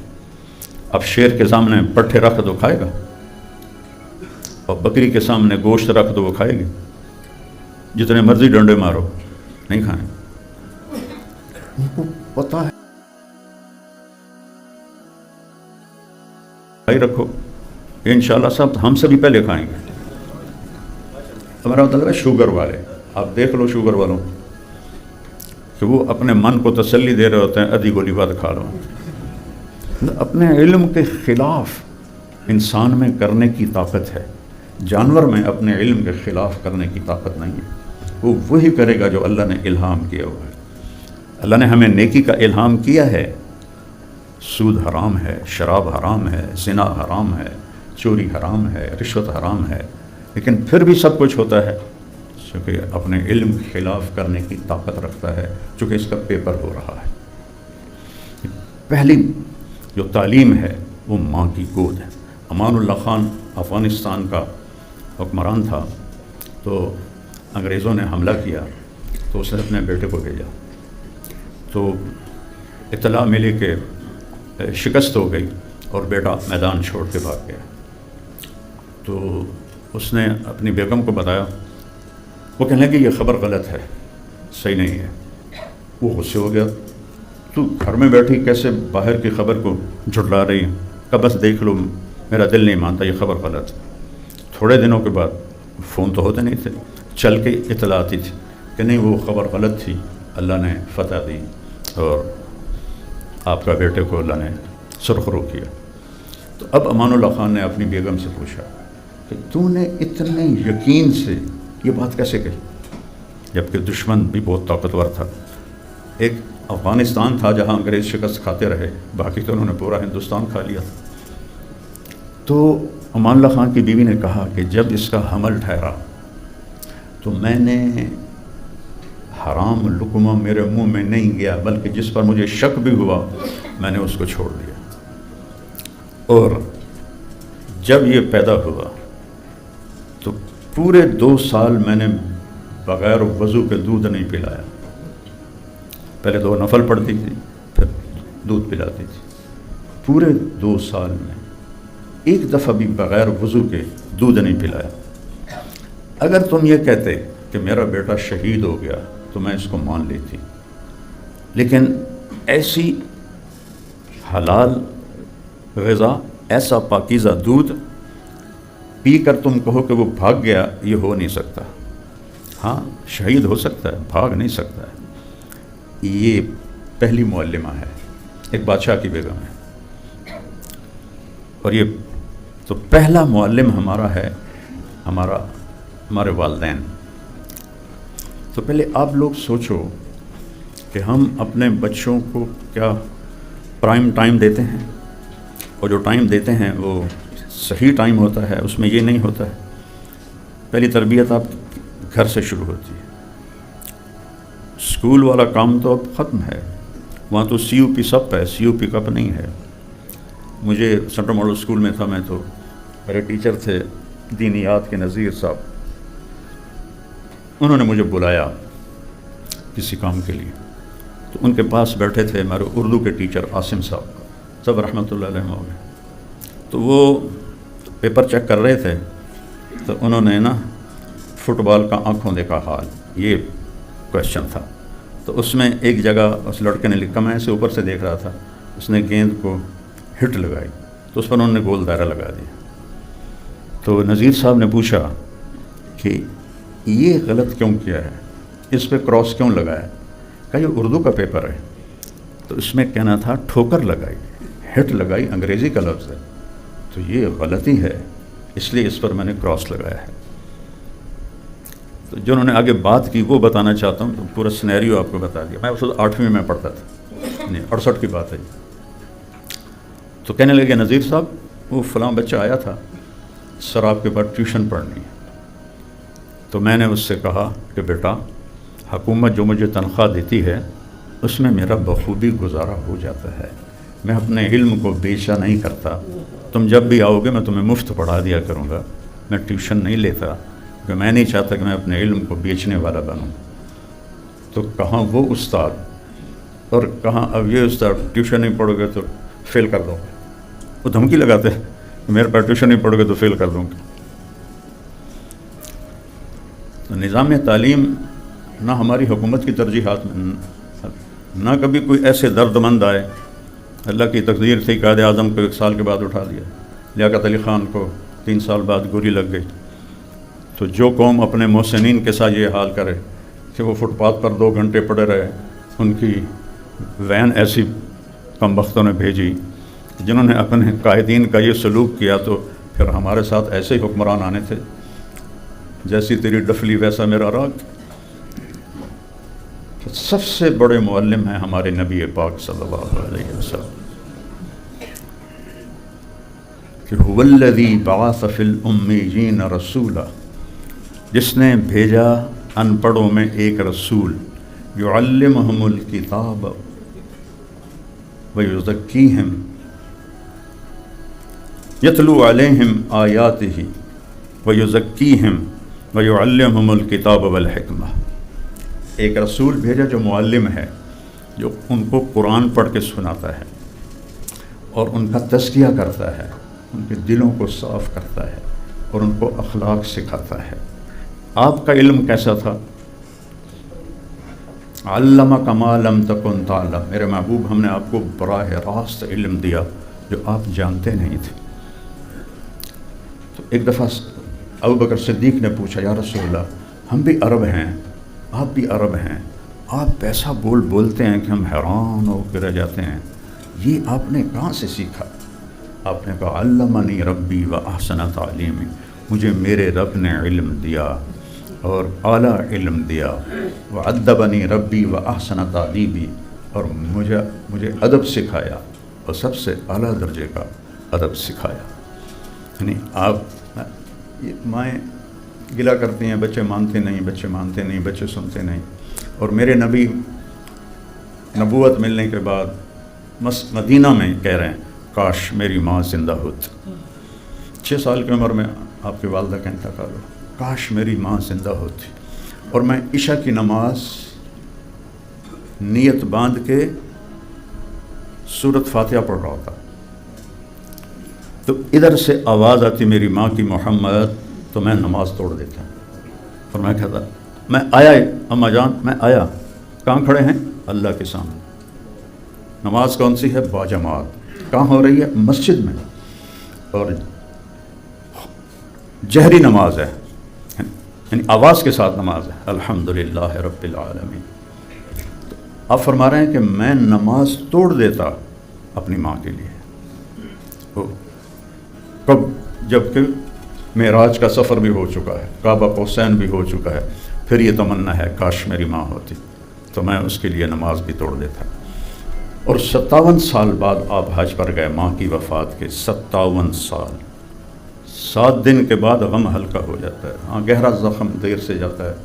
اب شیر کے سامنے پٹھے رکھ دو کھائے گا، اور بکری کے سامنے گوشت رکھ دو وہ کھائے گی، جتنے مرضی ڈنڈے مارو نہیں کھائیں۔ ان کو پتہ ہے بھائی رکھو، انشاءاللہ سب ہم سے بھی پہلے کھائیں گے۔ ہمارا مطلب ہے شوگر والے، آپ دیکھ لو شوگر والوں کہ وہ اپنے من کو تسلی دے رہے ہوتے ہیں، ادھی گولی بعد کھا لو۔ اپنے علم کے خلاف انسان میں کرنے کی طاقت ہے، جانور میں اپنے علم کے خلاف کرنے کی طاقت نہیں ہے۔ وہ وہی کرے گا جو اللہ نے الہام کیا ہوا ہے۔ اللہ نے ہمیں نیکی کا الہام کیا ہے، سود حرام ہے، شراب حرام ہے، زنا حرام ہے، چوری حرام ہے، رشوت حرام ہے، لیکن پھر بھی سب کچھ ہوتا ہے چونکہ اپنے علم کے خلاف کرنے کی طاقت رکھتا ہے، چونکہ اس کا پیپر ہو رہا ہے۔ پہلی جو تعلیم ہے وہ ماں کی گود ہے۔ امان اللہ خان افغانستان کا حکمران تھا، تو انگریزوں نے حملہ کیا تو اس نے اپنے بیٹے کو بھیجا، تو اطلاع ملی کہ شکست ہو گئی اور بیٹا میدان چھوڑ کے بھاگ گیا۔ تو اس نے اپنی بیگم کو بتایا، وہ کہنے لگی یہ خبر غلط ہے، صحیح نہیں ہے۔ وہ غصے ہو گیا، تو گھر میں بیٹھی کیسے باہر کی خبر کو جھٹلا رہی ہے؟ کہ بس دیکھ لو، میرا دل نہیں مانتا، یہ خبر غلط ہے۔ تھوڑے دنوں کے بعد فون تو ہوتے نہیں تھے، چل کے اطلاع آتی تھی کہ نہیں وہ خبر غلط تھی، اللہ نے فتح دی اور آپ کا بیٹے کو اللہ نے سرخرو کیا۔ تو اب امان اللہ خان نے اپنی بیگم سے پوچھا کہ تو نے اتنے یقین سے یہ بات کیسے کہی، جبکہ دشمن بھی بہت طاقتور تھا۔ ایک افغانستان تھا جہاں انگریز شکست کھاتے رہے، باقی تو انہوں نے پورا ہندوستان کھا لیا تھا۔ تو امان اللہ خان کی بیوی نے کہا کہ جب اس کا حمل ٹھہرا تو میں نے حرام لقمہ میرے منہ میں نہیں گیا، بلکہ جس پر مجھے شک بھی ہوا میں نے اس کو چھوڑ دیا۔ اور جب یہ پیدا ہوا تو پورے 2 سال میں نے بغیر وضو کے دودھ نہیں پلایا، پہلے 2 نفل پڑھتی تھی پھر دودھ پلاتی تھی، پورے 2 سال میں ایک دفعہ بھی بغیر وضو کے دودھ نہیں پلایا۔ اگر تم یہ کہتے کہ میرا بیٹا شہید ہو گیا تو میں اس کو مان لیتی، لیکن ایسی حلال غذا، ایسا پاکیزہ دودھ پی کر تم کہو کہ وہ بھاگ گیا، یہ ہو نہیں سکتا۔ ہاں شہید ہو سکتا ہے، بھاگ نہیں سکتا ہے۔ یہ پہلی معلمہ ہے، ایک بادشاہ کی بیگم ہے، اور یہ تو پہلا معلم ہمارا ہے ہمارے والدین۔ تو پہلے آپ لوگ سوچو کہ ہم اپنے بچوں کو کیا پرائم ٹائم دیتے ہیں، اور جو ٹائم دیتے ہیں وہ صحیح ٹائم ہوتا ہے، اس میں یہ نہیں ہوتا ہے۔ پہلی تربیت آپ گھر سے شروع ہوتی ہے۔ اسکول والا کام تو اب ختم ہے، وہاں تو سی او پی سب ہے، سی او پی کپ نہیں ہے۔ مجھے سینٹرل ماڈل اسکول میں تھا میں، تو میرے ٹیچر تھے دینیات کے نذیر صاحب، انہوں نے مجھے بلایا کسی کام کے لیے، تو ان کے پاس بیٹھے تھے ہمارے اردو کے ٹیچر عاصم صاحب، سب رحمۃ اللہ علیہ ہو گئے۔ تو وہ پیپر چیک کر رہے تھے، تو انہوں نے نا فٹ بال کا آنکھوں دیکھا حال، یہ کویشچن تھا۔ تو اس میں ایک جگہ اس لڑکے نے لکھا، میں اسے اوپر سے دیکھ رہا تھا، اس نے گیند کو ہٹ لگائی، تو اس پر انہوں نے گول دائرہ لگا دیا۔ تو نذیر صاحب نے پوچھا کہ یہ غلط کیوں کیا ہے، اس پہ کراس کیوں لگایا؟ کہا یہ اردو کا پیپر ہے، تو اس میں کہنا تھا ٹھوکر لگائی، ہٹ لگائی انگریزی کا لفظ ہے، تو یہ غلطی ہے، اس لیے اس پر میں نے کراس لگایا ہے۔ تو جو انہوں نے آگے بات کی وہ بتانا چاہتا ہوں، تو پورا سینیریو آپ کو بتا دیا۔ میں اس وقت 8ویں میں پڑھتا تھا، 68 کی بات ہے۔ تو کہنے لگے نذیر صاحب وہ فلاں بچہ آیا تھا، سر آپ کے پاس ٹیوشن پڑھنی ہے۔ تو میں نے اس سے کہا کہ بیٹا حکومت جو مجھے تنخواہ دیتی ہے اس میں میرا بخوبی گزارا ہو جاتا ہے، میں اپنے علم کو بیچا نہیں کرتا، تم جب بھی آؤ گے میں تمہیں مفت پڑھا دیا کروں گا، میں ٹیوشن نہیں لیتا، کہ میں نہیں چاہتا کہ میں اپنے علم کو بیچنے والا بنوں۔ تو کہاں وہ استاد اور کہاں اب یہ استاد، ٹیوشن نہیں پڑھو گے تو فیل کر دو، وہ دھمکی لگاتے ہیں کہ میرے پاس ٹیوشن نہیں پڑھو گے تو فیل کر دوں گا۔ تو نظام تعلیم نہ ہماری حکومت کی ترجیحات میں، نہ کبھی کوئی ایسے درد مند آئے۔ اللہ کی تقدیر تھی قائد اعظم کو 1 سال کے بعد اٹھا دیا، لیاقت علی خان کو 3 سال بعد گولی لگ گئی۔ تو جو قوم اپنے محسنین کے ساتھ یہ حال کرے کہ وہ فٹ پاتھ پر 2 گھنٹے پڑے رہے، ان کی وین ایسی کم بختوں نے بھیجی جنہوں نے اپنے قائدین کا یہ سلوک کیا، تو پھر ہمارے ساتھ ایسے ہی حکمران آنے تھے، جیسی تیری ڈفلی ویسا میرا راگ۔ سب سے بڑے معلم ہیں ہمارے نبی پاک صلی اللہ علیہ وسلم، کہ هو الذی بعث فی الامیین رسولا، جس نے بھیجا ان پڑھوں میں ایک رسول، یعلمہم الکتاب ویزکیہم یتلو علیہم آیاتہ ویزکیہم ویعلمہم الکتاب والحکمہ۔ ایک رسول بھیجا جو معلم ہے، جو ان کو قرآن پڑھ کے سناتا ہے اور ان کا تزکیہ کرتا ہے، ان کے دلوں کو صاف کرتا ہے اور ان کو اخلاق سکھاتا ہے۔ آپ کا علم کیسا تھا؟ علمک ما لم تکن تعلم، میرے محبوب ہم نے آپ کو براہ راست علم دیا جو آپ جانتے نہیں تھے۔ تو ایک دفعہ ابوبکر صدیق نے پوچھا، یا رسول اللہ ہم بھی عرب ہیں، آپ بھی عرب ہیں، آپ ایسا بولتے ہیں کہ ہم حیران ہو کے رہ جاتے ہیں، یہ آپ نے کہاں سے سیکھا؟ آپ نے کہا علمنی ربی و احسن تعلیمی، مجھے میرے رب نے علم دیا اور اعلیٰ علم دیا، وعدبنی ربی و احسن تعدیبی، اور مجھے ادب سکھایا اور سب سے اعلیٰ درجے کا ادب سکھایا۔ یعنی آپ مائیں گلا کرتی ہیں بچے مانتے نہیں، بچے مانتے نہیں، بچے سنتے نہیں، اور میرے نبی نبوت ملنے کے بعد مدینہ میں کہہ رہے ہیں کاش میری ماں زندہ ہوتی۔ 6 سال کی عمر میں آپ کی والدہ کا انتقال ہوا، کاش میری ماں زندہ ہوتی اور میں عشاء کی نماز نیت باندھ کے سورۃ فاتحہ پڑھ رہا ہوتا، تو ادھر سے آواز آتی میری ماں کی، محمد، تو میں نماز توڑ دیتا اور میں کہتا میں آیا اماں جان میں آیا. کہاں کھڑے ہیں؟ اللہ کے سامنے. نماز کون سی ہے؟ باجماعت. کہاں ہو رہی ہے؟ مسجد میں. اور جہری نماز ہے، یعنی آواز کے ساتھ نماز ہے. الحمدللہ رب العالمین. آپ فرما رہے ہیں کہ میں نماز توڑ دیتا اپنی ماں کے لیے. کب؟ جب کہ معراج کا سفر بھی ہو چکا ہے، کعبہ قوسین بھی ہو چکا ہے. پھر یہ تمنا ہے کاش میری ماں ہوتی تو میں اس کے لیے نماز بھی توڑ دیتا. اور 57 سال بعد آپ حج پر گئے ماں کی وفات کے. 57 سال. 7 دن کے بعد غم ہلکا ہو جاتا ہے. ہاں گہرا زخم دیر سے جاتا ہے.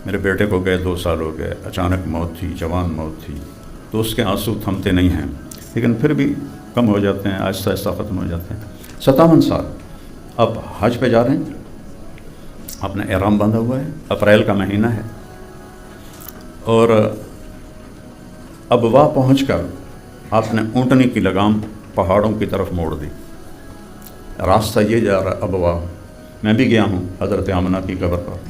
میرے بیٹے کو گئے 2 سال ہو گئے، اچانک موت تھی، جوان موت تھی، تو اس کے آنسو تھمتے نہیں ہیں، لیکن پھر بھی کم ہو جاتے ہیں، آہستہ آہستہ ختم ہو جاتے ہیں. 57 سال. اب حج پہ جا رہے ہیں، آپ نے احرام باندھا ہوا ہے، اپریل کا مہینہ ہے، اور اب وہاں پہنچ کر آپ نے اونٹنی کی لگام پہاڑوں کی طرف موڑ دی. راستہ یہ جا رہا ابوا. میں بھی گیا ہوں حضرت آمنہ کی قبر پر.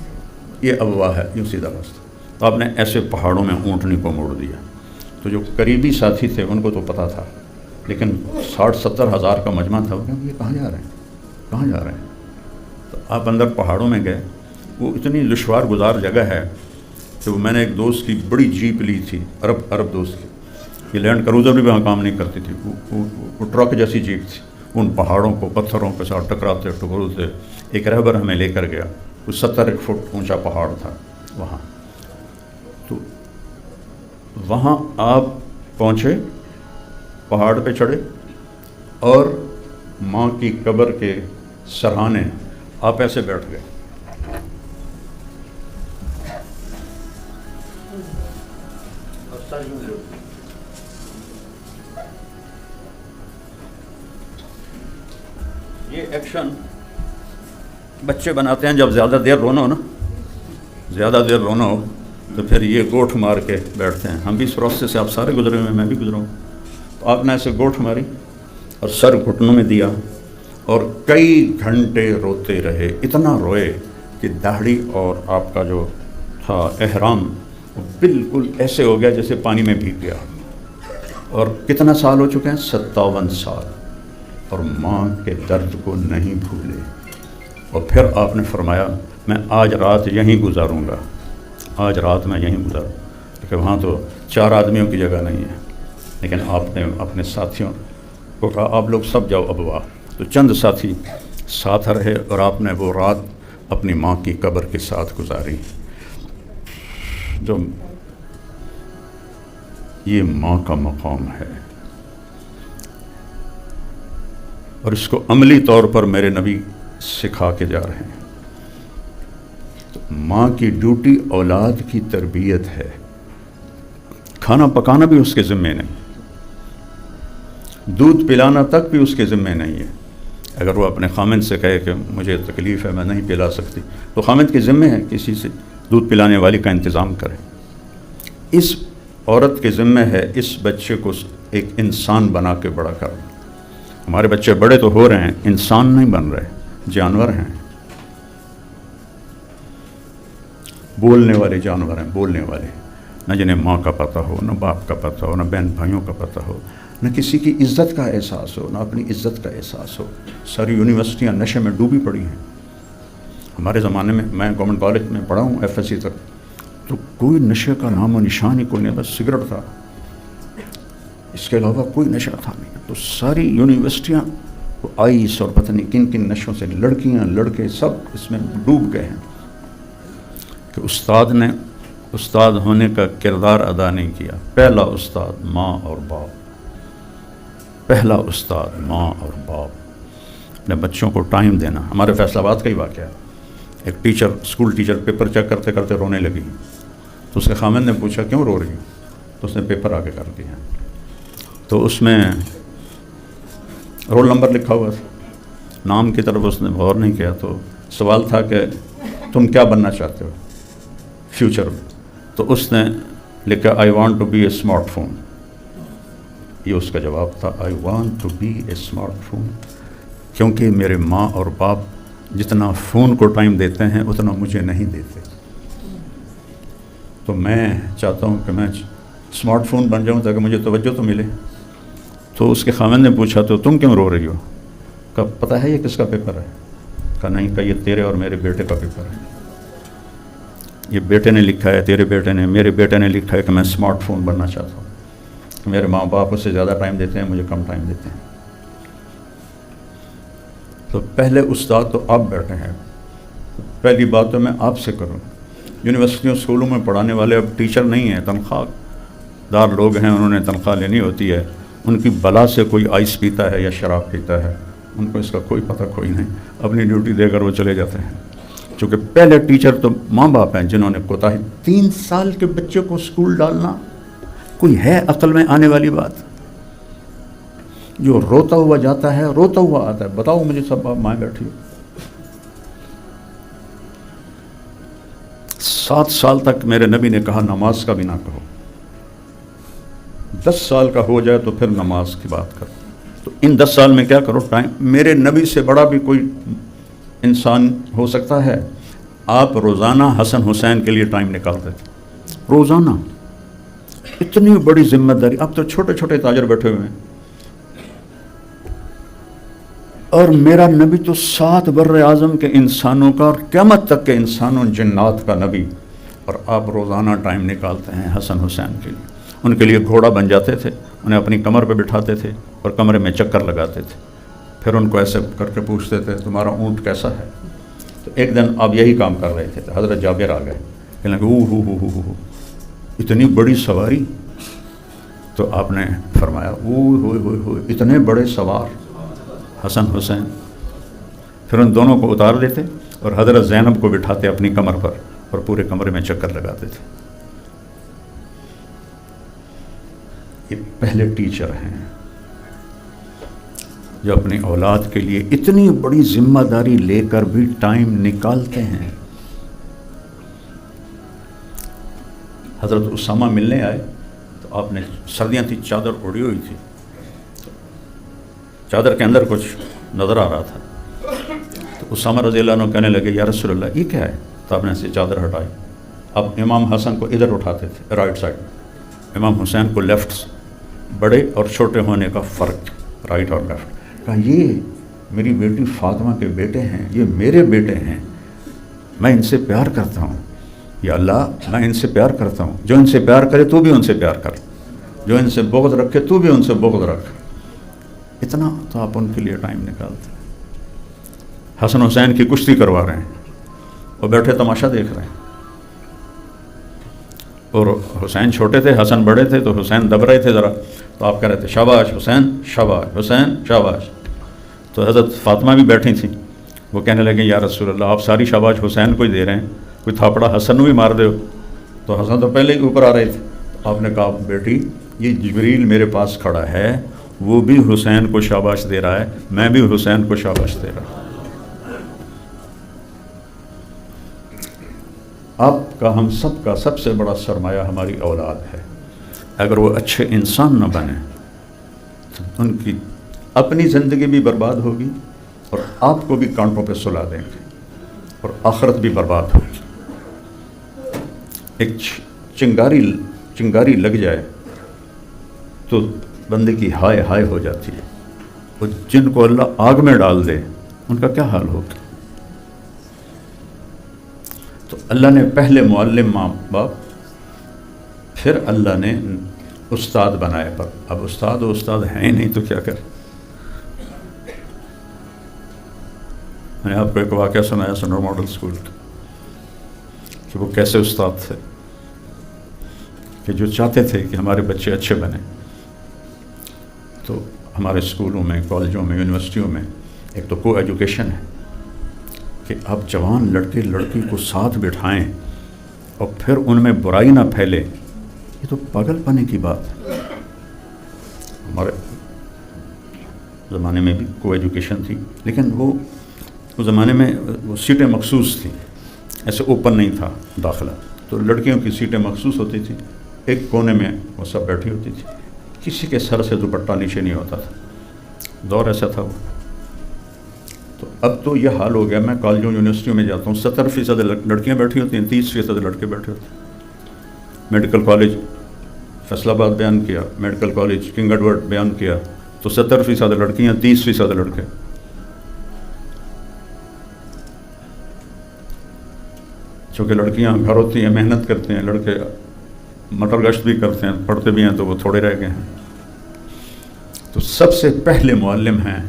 یہ ابوا ہے، یوں سیدھا راستہ. تو آپ نے ایسے پہاڑوں میں اونٹنی کو موڑ دیا. تو جو قریبی ساتھی تھے ان کو تو پتہ تھا، لیکن 60-70 ہزار کا مجمع تھا. وہ کہ یہ کہاں جا رہے ہیں، کہاں جا رہے ہیں؟ تو آپ اندر پہاڑوں میں گئے. وہ اتنی دشوار گزار جگہ ہے کہ وہ میں نے ایک دوست کی بڑی جیپ لی تھی، عرب دوست کی. یہ لینڈ کروزر بھی وہاں کام نہیں کرتی تھی، وہ ٹرک جیسی جیپ تھی. ان پہاڑوں کو پتھروں کے ساتھ ٹکراتے ٹکروتے ایک رہبر ہمیں لے کر گیا. وہ 70 فٹ اونچا پہاڑ تھا وہاں. تو وہاں آپ پہنچے، پہاڑ پہ چڑھے، اور ماں کی قبر کے سرہانے آپ ایسے بیٹھ گئے. یہ ایکشن بچے بناتے ہیں جب زیادہ دیر رونا ہو نا، زیادہ دیر رونا ہو تو پھر یہ گوٹھ مار کے بیٹھتے ہیں. ہم بھی اس راستے سے آپ سارے گزرے ہوئے ہیں، میں بھی گزرا ہوں. تو آپ نے ایسے گوٹھ ماری اور سر گھٹنوں میں دیا اور کئی گھنٹے روتے رہے. اتنا روئے کہ داڑھی اور آپ کا جو تھا احرام بالکل ایسے ہو گیا جیسے پانی میں بھیگ گیا. اور کتنا سال ہو چکے ہیں؟ 57 سال. اور ماں کے درد کو نہیں بھولے. اور پھر آپ نے فرمایا میں آج رات یہیں گزاروں گا، آج رات میں یہیں گزاروں. کیونکہ وہاں تو 4 آدمیوں کی جگہ نہیں ہے. لیکن آپ نے اپنے ساتھیوں کو کہا آپ لوگ سب جاؤ ابوا. تو چند ساتھی ساتھ رہے اور آپ نے وہ رات اپنی ماں کی قبر کے ساتھ گزاری. جو یہ ماں کا مقام ہے، اور اس کو عملی طور پر میرے نبی سکھا کے جا رہے ہیں. تو ماں کی ڈیوٹی اولاد کی تربیت ہے. کھانا پکانا بھی اس کے ذمے نہیں، دودھ پلانا تک بھی اس کے ذمے نہیں ہے. اگر وہ اپنے خامند سے کہے کہ مجھے تکلیف ہے میں نہیں پلا سکتی، تو خامند کے ذمے ہے کسی سے دودھ پلانے والی کا انتظام کرے. اس عورت کے ذمے ہے اس بچے کو ایک انسان بنا کے بڑا کرنا. ہمارے بچے بڑے تو ہو رہے ہیں، انسان نہیں بن رہے، جانور ہیں، بولنے والے جانور ہیں. بولنے والے، نہ جنہیں ماں کا پتہ ہو، نہ باپ کا پتہ ہو، نہ بہن بھائیوں کا پتہ ہو، نہ کسی کی عزت کا احساس ہو، نہ اپنی عزت کا احساس ہو. ساری یونیورسٹیاں نشے میں ڈوبی پڑی ہیں. ہمارے زمانے میں میں گورنمنٹ کالج میں پڑھا ہوں FSC تک، تو کوئی نشے کا نام و نشان ہی کوئی نہیں. بس سگریٹ تھا، اس کے علاوہ کوئی نشہ تھا نہیں. تو ساری یونیورسٹیاں آئیس اور پتہ نہیں کن کن نشوں سے لڑکیاں لڑکے سب اس میں ڈوب گئے ہیں کہ استاد نے استاد ہونے کا کردار ادا نہیں کیا. پہلا استاد ماں اور باپ، پہلا استاد ماں اور باپ. اپنے بچوں کو ٹائم دینا. ہمارے فیصل آباد کا ہی واقعہ ہے. ایک teacher, school teacher paper check کرتے کرتے رونے لگی. تو اس کے خامند نے پوچھا کیوں رو رہی ہوں؟ تو اس نے پیپر آگے کر دیا. تو اس میں رول نمبر لکھا ہوا تھا، نام کی طرف اس نے غور نہیں کیا. تو سوال تھا کہ تم کیا بننا چاہتے ہو فیوچر میں؟ تو اس نے لکھا I want to be a smart phone. یہ اس کا جواب تھا، I want to be a smart phone. کیونکہ میرے ماں اور باپ جتنا فون کو ٹائم دیتے ہیں اتنا مجھے نہیں دیتے. تو میں چاہتا ہوں کہ میں اسمارٹ فون بن جاؤں تاکہ مجھے توجہ تو ملے. تو اس کے خاوند نے پوچھا تو تم کیوں رو رہی ہو؟ کہا پتہ ہے یہ کس کا پیپر ہے؟ کہا نہیں. کہا یہ تیرے اور میرے بیٹے کا پیپر ہے. یہ بیٹے نے لکھا ہے، تیرے بیٹے نے، میرے بیٹے نے لکھا ہے کہ میں اسمارٹ فون بننا چاہتا ہوں، کہ میرے ماں باپ اس سے زیادہ ٹائم دیتے ہیں، مجھے کم ٹائم دیتے ہیں. تو پہلے استاد تو آپ بیٹھے ہیں. پہلی بات تو میں آپ سے کروں، یونیورسٹیوں اسکولوں میں پڑھانے والے اب ٹیچر نہیں ہیں، تنخواہ دار لوگ ہیں، انہوں نے تنخواہ لینی ہوتی ہے. ان کی بلا سے کوئی آئس پیتا ہے یا شراب پیتا ہے، ان کو اس کا کوئی پتہ کوئی نہیں، اپنی ڈیوٹی دے کر وہ چلے جاتے ہیں. چونکہ پہلے ٹیچر تو ماں باپ ہیں جنہوں نے کوتاہی. 3 سال کے بچے کو اسکول ڈالنا کوئی ہے عقل میں آنے والی بات؟ جو روتا ہوا جاتا ہے روتا ہوا آتا ہے. بتاؤ مجھے، سب آپ مائیں بیٹھی ہو. 7 سال تک میرے نبی نے کہا نماز کا بھی نہ کہو. 10 سال کا ہو جائے تو پھر نماز کی بات کرو. تو ان 10 سال میں کیا کرو؟ ٹائم. میرے نبی سے بڑا بھی کوئی انسان ہو سکتا ہے؟ آپ روزانہ حسن حسین کے لیے ٹائم نکالتے تھے، روزانہ. اتنی بڑی ذمہ داری. اب تو چھوٹے چھوٹے تاجر بیٹھے ہوئے ہیں، اور میرا نبی تو 7 بر اعظم کے انسانوں کا اور قیامت تک کے انسانوں جنات کا نبی، اور آپ روزانہ ٹائم نکالتے ہیں حسن حسین کے لیے. ان کے لیے گھوڑا بن جاتے تھے، انہیں اپنی کمر پہ بٹھاتے تھے اور کمرے میں چکر لگاتے تھے. پھر ان کو ایسے کر کے پوچھتے تھے تمہارا اونٹ کیسا ہے؟ تو ایک دن آپ یہی کام کر رہے تھے تو حضرت جابر آ گئے، کہنے لگے ہو اتنی بڑی سواری. تو آپ نے فرمایا ہو اتنے بڑے سوار حسن حسین. پھر ان دونوں کو اتار دیتے اور حضرت زینب کو بٹھاتے اپنی کمر پر اور پورے کمرے میں چکر لگاتے تھے. یہ پہلے ٹیچر ہیں جو اپنی اولاد کے لیے اتنی بڑی ذمہ داری لے کر بھی ٹائم نکالتے ہیں. حضرت اسامہ ملنے آئے تو آپ نے، سردیاں تھی، چادر اڑی ہوئی تھی، چادر کے اندر کچھ نظر آ رہا تھا. تو اسامہ رضی اللہ عنہ کہنے لگے یا رسول اللہ یہ کیا ہے؟ تو آپ نے ایسے چادر ہٹائی. اب امام حسن کو ادھر اٹھاتے تھے رائٹ سائڈ، امام حسین کو لیفٹ. بڑے اور چھوٹے ہونے کا فرق، رائٹ اور لیفٹ. کہا یہ میری بیٹی فاطمہ کے بیٹے ہیں، یہ میرے بیٹے ہیں، میں ان سے پیار کرتا ہوں. یا اللہ میں ان سے پیار کرتا ہوں، جو ان سے پیار کرے تو بھی ان سے پیار کر، جو ان سے بغض رکھے تو بھی ان سے بغض رکھ. اتنا تو آپ ان کے لیے ٹائم نکالتے ہیں. حسن حسین کی کشتی کروا رہے ہیں، وہ بیٹھے تماشا دیکھ رہے ہیں. اور حسین چھوٹے تھے، حسن بڑے تھے، تو حسین دب رہے تھے ذرا، تو آپ کہہ رہے تھے شاباش حسین، شاباش حسین، شاباش. تو حضرت فاطمہ بھی بیٹھی تھیں، وہ کہنے لگے یا رسول اللہ آپ ساری شاباش حسین کو ہی دے رہے ہیں، کوئی تھاپڑا حسن بھی مار دو. تو حسن تو پہلے ہی اوپر آ رہے تھے. آپ نے کہا بیٹی یہ جبریل میرے پاس کھڑا ہے، وہ بھی حسین کو شاباش دے رہا ہے، میں بھی حسین کو شاباش دے رہا ہوں. آپ کا، ہم سب کا سب سے بڑا سرمایہ ہماری اولاد ہے. اگر وہ اچھے انسان نہ بنیں تو ان کی اپنی زندگی بھی برباد ہوگی اور آپ کو بھی کانٹوں پہ سلا دیں گے اور آخرت بھی برباد ہوگی. ایک چنگاری لگ جائے تو بندے کی ہائے ہائے ہو جاتی ہے. اور جن کو اللہ آگ میں ڈال دے ان کا کیا حال ہوگا؟ تو اللہ نے پہلے معلم ماں باپ، پھر اللہ نے استاد بنائے. پر اب استاد ہیں نہیں تو کیا کر. میں نے آپ کو ایک واقعہ سنایا سنر ماڈل اسکول کا، کہ وہ کیسے استاد تھے کہ جو چاہتے تھے کہ ہمارے بچے اچھے بنیں. تو ہمارے اسکولوں میں، کالجوں میں، یونیورسٹیوں میں ایک تو کو ایجوکیشن ہے کہ آپ جوان لڑکے لڑکی کو ساتھ بٹھائیں اور پھر ان میں برائی نہ پھیلے. یہ تو پاگل پنے کی بات ہے. ہمارے زمانے میں بھی کو ایجوکیشن تھی، لیکن وہ زمانے میں وہ سیٹیں مخصوص تھیں، ایسے اوپن نہیں تھا داخلہ. تو لڑکیوں کی سیٹیں مخصوص ہوتی تھیں، ایک کونے میں وہ سب بیٹھی ہوتی تھی، کسی کے سر سے دوپٹہ نیچے نہیں ہوتا تھا. دور ایسا تھا وہ. تو اب تو یہ حال ہو گیا، میں کالجوں یونیورسٹیوں میں جاتا ہوں 70% لڑکیاں بیٹھی ہوتی ہیں، 30% لڑکے بیٹھے ہوتے ہیں. میڈیکل کالج فیصل آباد بیان کیا، میڈیکل کالج کنگ ایڈورڈ بیان کیا، تو 70% لڑکیاں، 30% لڑکے. چونکہ لڑکیاں گھر ہوتی ہیں، محنت کرتے ہیں، لڑکے مٹر گشت بھی کرتے ہیں، پڑھتے بھی ہیں، تو وہ تھوڑے رہ گئے ہیں. تو سب سے پہلے معلم ہیں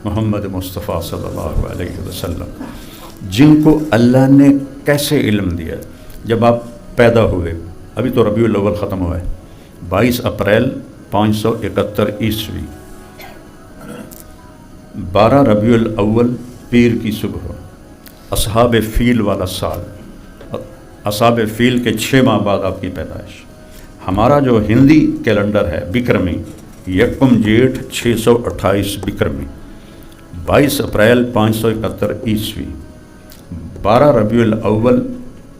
محمد مصطفیٰ صلی اللہ علیہ وسلم، جن کو اللہ نے کیسے علم دیا. جب آپ پیدا ہوئے، ابھی تو ربیع الاول ختم ہوا ہے، 22 اپریل 571 عیسوی، 12 ربیع الاول پیر کی صبح، اصحاب فیل والا سال، اصحاب فیل کے 6 ماہ بعد آپ کی پیدائش. ہمارا جو ہندی کیلنڈر ہے بکرمی، 1 جیٹھ 628 بکرمی، 22 اپریل 571 عیسوی، 12 ربیع الاول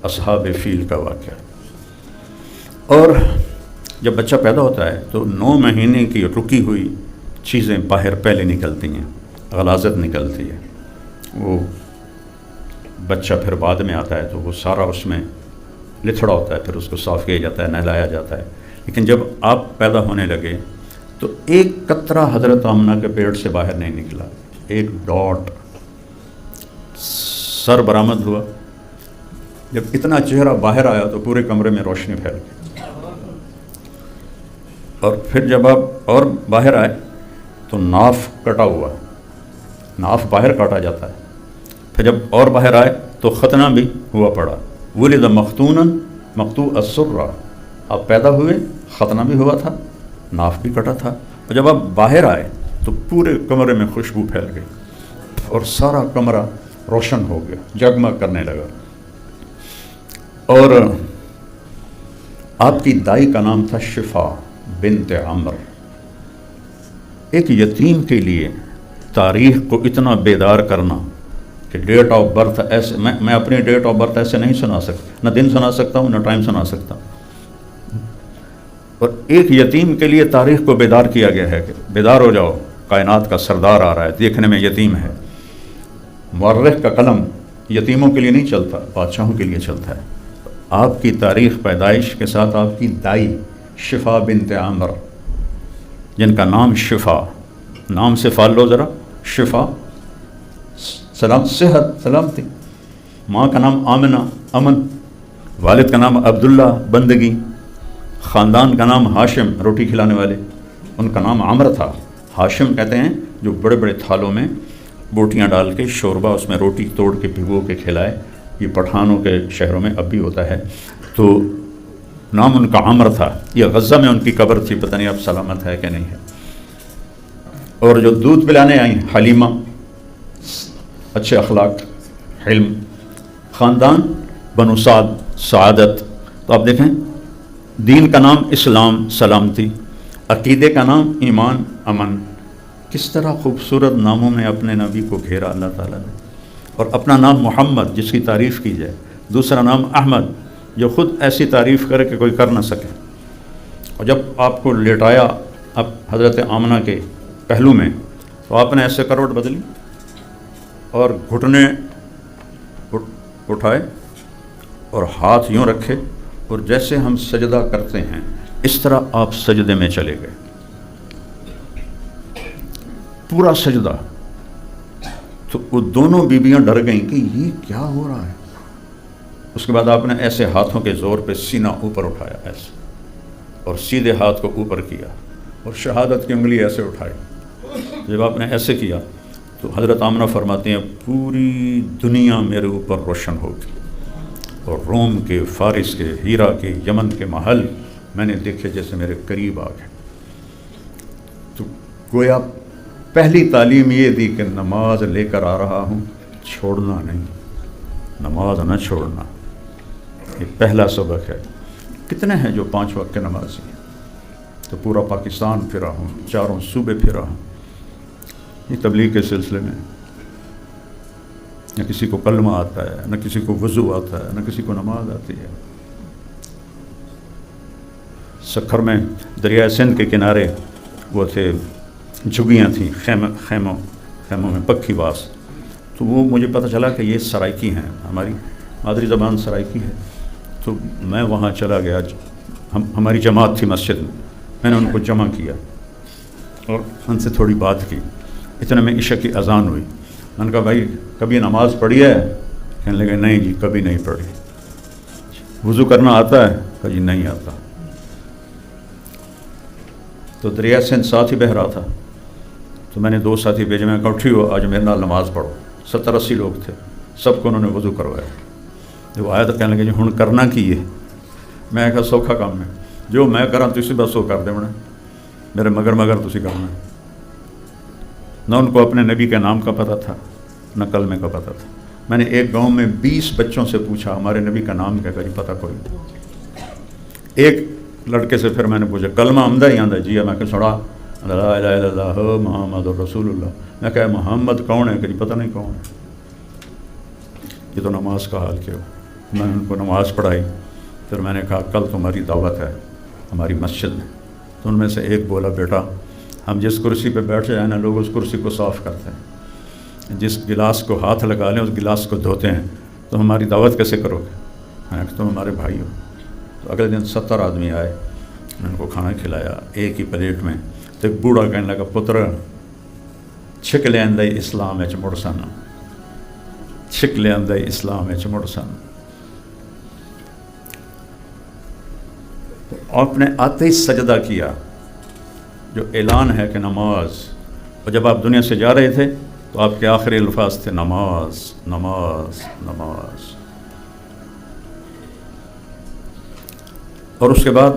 اصحاب فیل کا واقعہ. اور جب بچہ پیدا ہوتا ہے تو 9 مہینے کی رکی ہوئی چیزیں باہر پہلے نکلتی ہیں، غلاظت نکلتی ہے. وہ بچہ پھر بعد میں آتا ہے تو وہ سارا اس میں لتھڑا ہوتا ہے، پھر اس کو صاف کیا جاتا ہے، نہلایا جاتا ہے. لیکن جب آپ پیدا ہونے لگے تو ایک قطرہ حضرت آمنہ کے پیٹ سے باہر نہیں نکلا، ایک ڈاٹ. سر برآمد ہوا، جب اتنا چہرہ باہر آیا تو پورے کمرے میں روشنی پھیل گئی. اور پھر جب آپ اور باہر آئے تو ناف کٹا ہوا، ناف باہر کاٹا جاتا ہے. پھر جب اور باہر آئے تو ختنہ بھی ہوا پڑا. ولد مختونا مقطوع السرہ، آپ پیدا ہوئے، ختنہ بھی ہوا تھا، ناف بھی کٹا تھا. اور جب آپ باہر آئے تو پورے کمرے میں خوشبو پھیل گئی اور سارا کمرہ روشن ہو گیا، جگمگ کرنے لگا. اور آپ کی دائی کا نام تھا شفا بنت عمر. ایک یتیم کے لیے تاریخ کو اتنا بیدار کرنا کہ ڈیٹ آف برتھ ایسے، میں اپنی ڈیٹ آف برتھ ایسے نہیں سنا سکتا، نہ دن سنا سکتا ہوں، نہ ٹائم سنا سکتا ہوں. اور ایک یتیم کے لیے تاریخ کو بیدار کیا گیا ہے کہ بیدار ہو جاؤ، کائنات کا سردار آ رہا ہے، دیکھنے میں یتیم ہے. مورخ کا قلم یتیموں کے لیے نہیں چلتا، بادشاہوں کے لیے چلتا ہے. آپ کی تاریخ پیدائش کے ساتھ آپ کی دائی شفا بنت عمر، جن کا نام شفا، نام سے فال لو ذرا، شفا سلام، صحت، سلامتی. ماں کا نام آمنہ، امن. والد کا نام عبداللہ، بندگی. خاندان کا نام ہاشم، روٹی کھلانے والے. ان کا نام عمر تھا. ہاشم کہتے ہیں جو بڑے بڑے تھالوں میں بوٹیاں ڈال کے شوربہ، اس میں روٹی توڑ کے بھگو کے کھلائے. یہ پٹھانوں کے شہروں میں اب بھی ہوتا ہے. تو نام ان کا عمر تھا. یہ غزہ میں ان کی قبر تھی، پتہ نہیں اب سلامت ہے کہ نہیں ہے. اور جو دودھ پلانے آئیں حلیمہ، اچھے اخلاق، حلم. خاندان بنو سعد، سعادت. تو آپ دیکھیں، دین کا نام اسلام، سلامتی. عقیدے کا نام ایمان، امن. کس طرح خوبصورت ناموں میں اپنے نبی کو گھیرا اللہ تعالیٰ نے. اور اپنا نام محمد، جس کی تعریف کی جائے. دوسرا نام احمد، جو خود ایسی تعریف کرے کہ کوئی کر نہ سکے. اور جب آپ کو لیٹایا اب حضرت آمنہ کے پہلو میں، تو آپ نے ایسے کروٹ بدلی اور گھٹنے اٹھائے اور ہاتھ یوں رکھے، اور جیسے ہم سجدہ کرتے ہیں اس طرح آپ سجدے میں چلے گئے، پورا سجدہ. تو وہ دونوں بیویاں ڈر گئیں کہ یہ کیا ہو رہا ہے. اس کے بعد آپ نے ایسے ہاتھوں کے زور پہ سینہ اوپر اٹھایا ایسے، اور سیدھے ہاتھ کو اوپر کیا، اور شہادت کی انگلی ایسے اٹھائی. جب آپ نے ایسے کیا تو حضرت آمنہ فرماتی ہیں پوری دنیا میرے اوپر روشن ہوگی، اور روم کے، فارس کے، ہیرا کے، یمن کے محل میں نے دیکھے جیسے میرے قریب آ گئے. تو گویا پہلی تعلیم یہ دی کہ نماز لے کر آ رہا ہوں، چھوڑنا نہیں، نماز نہ چھوڑنا. یہ پہلا سبق ہے. کتنے ہیں جو 5 وقت کے نمازی ہیں؟ تو پورا پاکستان پھرا ہوں، 4 صوبے پھرا ہوں. یہ تبلیغ کے سلسلے میں نہ کسی کو کلمہ آتا ہے، نہ کسی کو وضو آتا ہے، نہ کسی کو نماز آتی ہے. سکھر میں دریائے سندھ کے کنارے وہ تھے، جھگیاں تھیں، خیموں میں پکی باس. تو وہ مجھے پتہ چلا کہ یہ سرائکی ہیں، ہماری مادری زبان سرائکی ہے. تو تو میں وہاں چلا گیا، ہماری جماعت تھی مسجد میں نے ان کو جمع کیا اور ان سے تھوڑی بات کی۔ اتنے میں عشاء کی اذان ہوئی، میں نے کہا بھائی کبھی نماز پڑھی ہے؟ کہنے لگے نہیں جی کبھی نہیں پڑھی۔ وضو کرنا آتا ہے؟ کہا جی نہیں آتا۔ تو دریا سندھ ساتھ ہی بہہ رہا تھا، تو میں نے 2 ساتھی بھیجے، میں کہا اٹھی ہو آج میرے نال نماز پڑھو۔ 70-80 لوگ تھے، سب کو انہوں نے وضو کروایا۔ جب آیا تو کہنے لگے جی ہن کرنا کی ہے؟ میں کہا سوکھا کام ہے، جو میں کراں تسی بس وہ کر دینا، میرے مگر تسی کرنا۔ نہ ان کو اپنے نبی کے نام کا پتہ تھا نہ کلمے کا پتہ تھا۔ میں نے ایک گاؤں میں 20 بچوں سے پوچھا ہمارے نبی کا نام کیا؟ جی پتہ کوئی نہیں۔ ایک لڑکے سے پھر میں نے پوچھا کلمہ آمدہ ہی آندہ؟ جی میں کہ سڑا لا الہ الا اللہ محمد رسول اللہ۔ میں کہا محمد کون ہے؟ کہ جی پتہ نہیں کون ہے۔ یہ تو نماز کا حال کیا۔ میں نے ان کو نماز پڑھائی، پھر میں نے کہا کل تمہاری دعوت ہے ہماری مسجد میں۔ تو ان میں سے ایک بولا بیٹا ہم جس کرسی پہ بیٹھ جائیں نا لوگ اس کرسی کو صاف کرتے ہیں، جس گلاس کو ہاتھ لگا لیں اس گلاس کو دھوتے ہیں، تو ہماری دعوت کیسے کرو گے؟ میں کہ تم ہمارے بھائی ہو۔ تو اگلے دن 70 آدمی آئے، میں ان کو کھانا کھلایا ایک ہی پلیٹ میں۔ تو ایک بوڑھا کہنے لگا پتر چھک لیندے اسلام وچ مڑ سن، چھک لیندے اسلام وچ مڑ سن۔ آپ نے آتے ہی سجدہ کیا، جو اعلان ہے کہ نماز، اور جب آپ دنیا سے جا رہے تھے تو آپ کے آخری الفاظ تھے نماز نماز نماز۔ اور اس کے بعد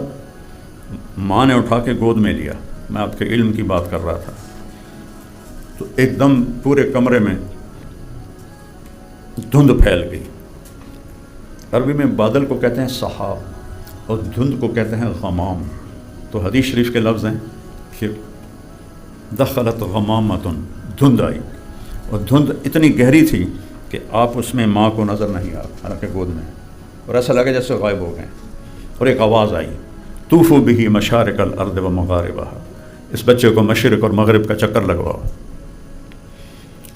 ماں نے اٹھا کے گود میں لیا۔ میں آپ کے علم کی بات کر رہا تھا، تو ایک دم پورے کمرے میں دھند پھیل گئی۔ عربی میں بادل کو کہتے ہیں سحاب اور دھند کو کہتے ہیں غمام۔ تو حدیث شریف کے لفظ ہیں کہ دخلت غمامۃ، دھند آئی، اور دھند اتنی گہری تھی کہ آپ اس میں ماں کو نظر نہیں آ، حالانکہ گود میں، اور ایسا لگا جیسے غائب ہو گئے۔ اور ایک آواز آئی طوفوا بہ مشارق الارض و مغاربہا، اس بچے کو مشرق اور مغرب کا چکر لگواؤ،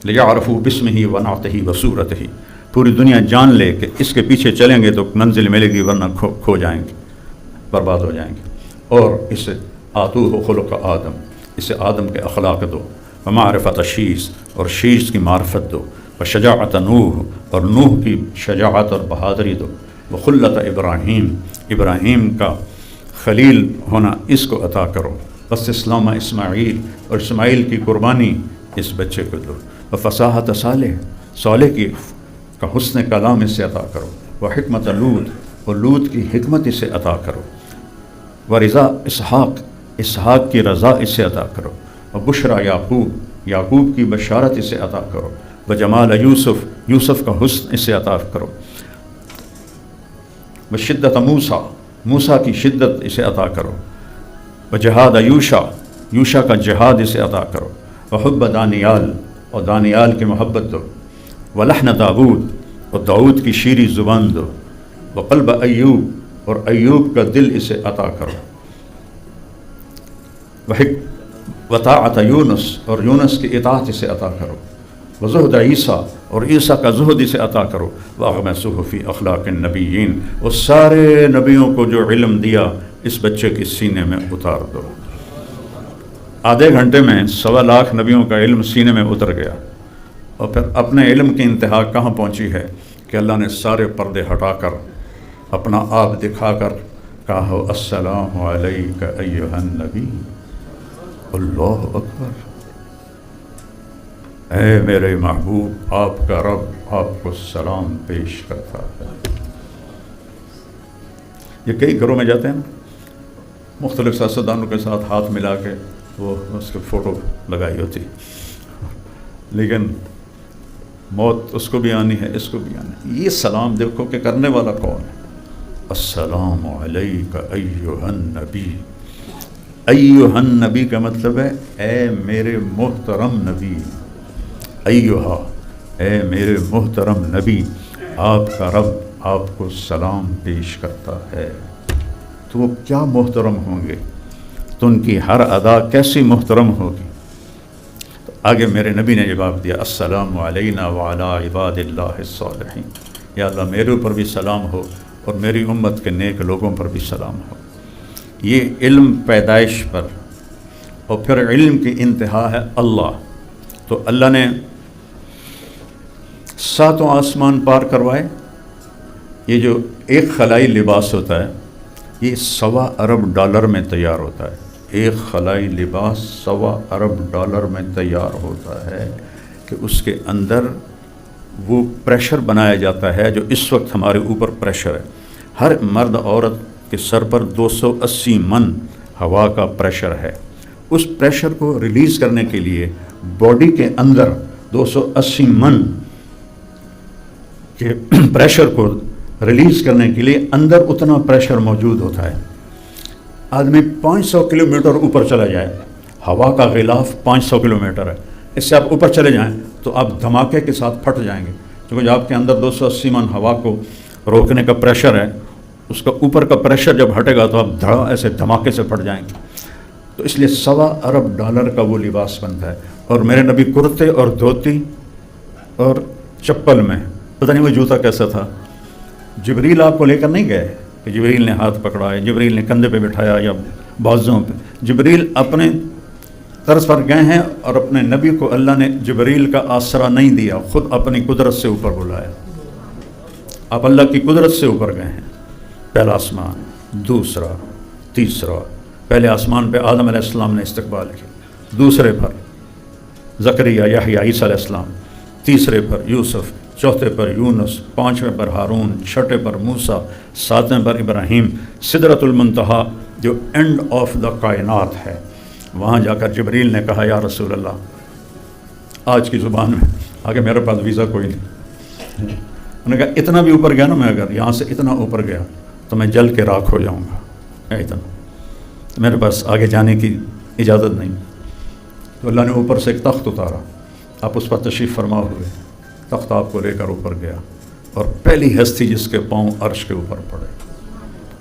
لیعرفوا باسمہ ونعتہ وصورتہ، پوری دنیا جان لے کہ اس کے پیچھے چلیں گے تو منزل ملے گی ورنہ کھو جائیں گے، برباد ہو جائیں گے۔ اور اسے آتوہ خلق آدم، اسے آدم کے اخلاق دو، ومعرفت شیس، اور شیس کی معرفت دو، وشجاعت نوح، اور نوح کی شجاعت اور بہادری دو، وخلت ابراہیم، ابراہیم کا خلیل ہونا اس کو عطا کرو، بس اسلام اسماعیل، اور اسماعیل کی قربانی اس بچے کو دو، وفصاحت صالح، صالح کا حسن کلام اسے عطا کرو، وحکمت لوط، اور لوط کی حکمت اسے عطا کرو، ورضا اسحاق، اسحاق کی رضا اسے عطا کرو، وبشرا یعقوب، یعقوب کی بشارت اسے عطا کرو، وجمال یوسف، یوسف کا حسن اسے عطا کرو، وشدت موسیٰ، موسیٰ کی شدت اسے عطا کرو، وجہاد یوشع، یوشع کا جہاد اسے عطا کرو، وحب دانیال، اور دانیال کی محبت دو، ولحن داود، اور داود کی شیریں زبان دو، وقلب ایوب، اور ایوب کا دل اسے عطا کرو، وطاعت یونس، اور یونس کی اطاعت اسے عطا کرو، وزہد عیسیٰ، اور عیسیٰ کا زہد اسے عطا کرو، واغمسہ فی اخلاق النبیین، اور سارے نبیوں کو جو علم دیا اس بچے کے سینے میں اتار دو۔ آدھے گھنٹے میں 1.25 لاکھ نبیوں کا علم سینے میں اتر گیا، اور پھر اپنے علم کی انتہا کہاں پہنچی ہے کہ اللہ نے سارے پردے ہٹا کر اپنا آپ دکھا کر کہا السلام علیک ایھا النبی، اللہ اکبر، اے میرے محبوب آپ کا رب آپ کو سلام پیش کرتا ہے۔ یہ کئی گھروں میں جاتے ہیں نا، مختلف سیاستدانوں کے ساتھ ہاتھ ملا کے وہ اس کی فوٹو لگائی ہوتی، لیکن موت اس کو بھی آنی ہے اس کو بھی آنی ہے۔ یہ سلام دیکھو کہ کرنے والا کون ہے، السلام علیک ایھا النبی۔ ایھا النبی کا مطلب ہے اے میرے محترم نبی، ایھا، اے میرے محترم نبی، آپ کا رب آپ کو سلام پیش کرتا ہے۔ تو وہ کیا محترم ہوں گے، تو ان کی ہر ادا کیسی محترم ہوگی۔ تو آگے میرے نبی نے جواب دیا السلام علینا وعلی عباد اللہ الصالحین، یا اللہ میرے اوپر بھی سلام ہو اور میری امت کے نیک لوگوں پر بھی سلام ہو۔ یہ علم پیدائش پر، اور پھر علم کی انتہا ہے اللہ۔ تو اللہ نے 7 آسمان پار کروائے۔ یہ جو ایک خلائی لباس ہوتا ہے یہ $1.25 ارب میں تیار ہوتا ہے۔ ایک خلائی لباس $1.25 ارب میں تیار ہوتا ہے کہ اس کے اندر وہ پریشر بنایا جاتا ہے جو اس وقت ہمارے اوپر پریشر ہے۔ ہر مرد عورت کے سر پر 280 من ہوا کا پریشر ہے۔ اس پریشر کو ریلیز کرنے کے لیے باڈی کے اندر 280 من کے پریشر کو ریلیز کرنے کے لیے اندر اتنا پریشر موجود ہوتا ہے۔ آدمی 500 کلومیٹر اوپر چلا جائے، ہوا کا غلاف 500 کلومیٹر ہے، اس سے آپ اوپر چلے جائیں تو آپ دھماکے کے ساتھ پھٹ جائیں گے، کیونکہ آپ کے اندر 280 من ہوا کو روکنے کا پریشر ہے، اس کا اوپر کا پریشر جب ہٹے گا تو آپ دھڑا ایسے دھماکے سے پھٹ جائیں گے۔ تو اس لیے $1.25 ارب کا وہ لباس بنتا ہے۔ اور میرے نبی کرتے اور دھوتی اور چپل میں، پتہ نہیں وہ جوتا کیسا تھا۔ جبریل آپ کو لے کر نہیں گئے کہ جبریل نے ہاتھ پکڑا ہے، جبریل نے کندھے پہ بٹھایا یا بازوؤں پہ۔ جبریل اپنے طرز پر گئے ہیں، اور اپنے نبی کو اللہ نے جبریل کا آسرا نہیں دیا، خود اپنی قدرت سے اوپر بلایا۔ آپ اللہ کی قدرت سے اوپر گئے ہیں۔ پہلا آسمان، دوسرا، تیسرا۔ پہلے آسمان پہ آدم علیہ السلام نے استقبال کیا، دوسرے پر زکریا، یحییٰ، عیسیٰ علیہ السلام، تیسرے پر یوسف، چوتھے پر یونس، پانچویں پر ہارون، چھٹے پر موسیٰ، ساتویں پر ابراہیم۔ سدرۃ المنتہا جو اینڈ آف دا کائنات ہے، وہاں جا کر جبریل نے کہا یا رسول اللہ، آج کی زبان میں آگے میرے پاس ویزا کوئی نہیں۔ انہوں نے کہا اتنا بھی اوپر گیا نا، میں اگر یہاں سے اتنا اوپر گیا تو میں جل کے راکھ ہو جاؤں گا، اتنا تو میرے پاس آگے جانے کی اجازت نہیں۔ تو اللہ نے اوپر سے ایک تخت اتارا، آپ اس پر تشریف فرما ہوئے، تخت آپ کو لے کر اوپر گیا، اور پہلی ہستی جس کے پاؤں عرش کے اوپر پڑے،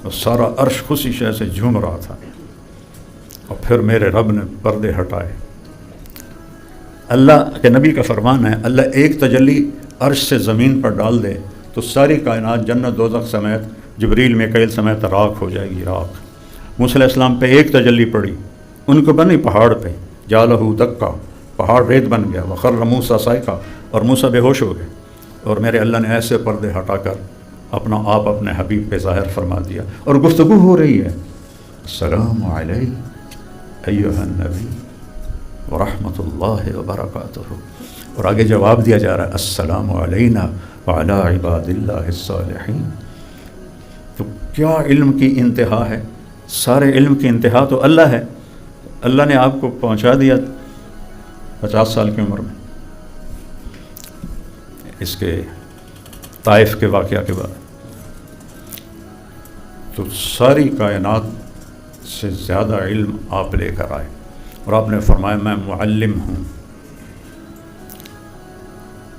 اور سارا عرش خوشی شے سے جھوم رہا تھا۔ اور پھر میرے رب نے پردے ہٹائے۔ اللہ کے نبی کا فرمان ہے، اللہ ایک تجلی عرش سے زمین پر ڈال دے تو ساری کائنات جنت دوزخ سمیت جبریل میکائیل سمیت راکھ ہو جائے گی، راکھ۔ موسیٰ علیہ السلام پہ ایک تجلی پڑی، ان کو بنی پہاڑ پہ، جالہ دکا، پہاڑ ریت بن گیا، وخر موسیٰ صائقہ، اور موسیٰ بے ہوش ہو گئے، اور میرے اللہ نے ایسے پردے ہٹا کر اپنا آپ اپنے حبیب پہ ظاہر فرما دیا، اور گفتگو ہو رہی ہے، السلام علیک ایھا النبی ورحمۃ اللہ وبرکاتہ، اور آگے جواب دیا جا رہا ہے السلام علینا وعلی عباد اللہ الصالحین۔ تو کیا علم کی انتہا ہے؟ سارے علم کی انتہا تو اللہ ہے۔ اللہ نے آپ کو پہنچا دیا 50 سال کی عمر میں، اس کے طائف کے واقعہ کے بعد، تو ساری کائنات سے زیادہ علم آپ لے کر آئے، اور آپ نے فرمایا میں معلم ہوں،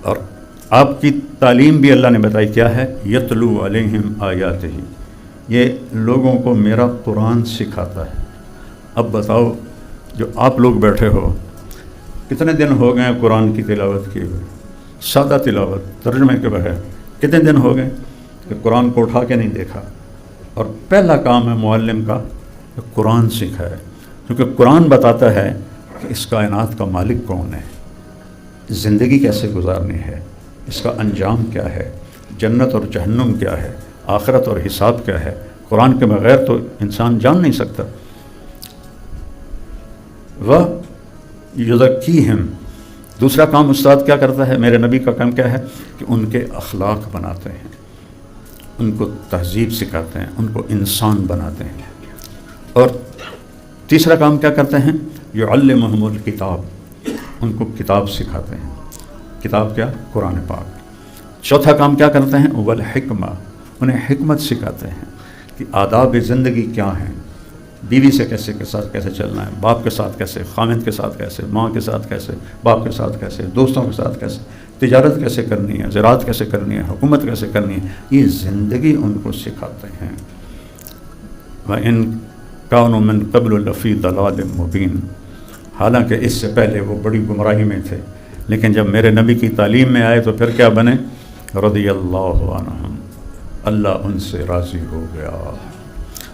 اور آپ کی تعلیم بھی اللہ نے بتائی کیا ہے، یتلو علیہم آیاتہ، یہ لوگوں کو میرا قرآن سکھاتا ہے۔ اب بتاؤ جو آپ لوگ بیٹھے ہو، کتنے دن ہو گئے قرآن کی تلاوت کیے ہوئے، سادہ تلاوت ترجمے کے بغیر، کتنے دن ہو گئے کہ قرآن کو اٹھا کے نہیں دیکھا؟ اور پہلا کام ہے معلم کا کہ قرآن سکھائے، کیونکہ قرآن بتاتا ہے کہ اس کائنات کا مالک کون ہے، زندگی کیسے گزارنی ہے، اس کا انجام کیا ہے، جنت اور جہنم کیا ہے، آخرت اور حساب کیا ہے۔ قرآن کے بغیر تو انسان جان نہیں سکتا۔ وَيُزَكِّيهِمْ، دوسرا کام استاد کیا کرتا ہے، میرے نبی کا کام کیا ہے کہ ان کے اخلاق بناتے ہیں، ان کو تہذیب سکھاتے ہیں، ان کو انسان بناتے ہیں۔ اور تیسرا کام کیا کرتے ہیں، یعلمہم الکتاب، ان کو کتاب سکھاتے ہیں۔ کتاب کیا؟ قرآن پاک۔ چوتھا کام کیا کرتے ہیں، والحکمہ، انہیں حکمت سکھاتے ہیں کہ آداب زندگی کیا ہیں، بیوی سے کیسے کے ساتھ کیسے چلنا ہے، باپ کے ساتھ کیسے، خامند کے ساتھ کیسے، ماں کے ساتھ کیسے، باپ کے ساتھ کیسے، دوستوں کے ساتھ کیسے، تجارت کیسے کرنی ہے، زراعت کیسے کرنی ہے، حکومت کیسے کرنی ہے، یہ زندگی ان کو سکھاتے ہیں۔ وَإِن كَانُوا مِن قَبْلُ لَفِي ضَلَالٍ مُبِينٍ، حالانکہ اس سے پہلے وہ بڑی گمراہی میں تھے، لیکن جب میرے نبی کی تعلیم میں آئے تو پھر کیا بنے، رضی اللہ عنہم، اللہ ان سے راضی ہو گیا۔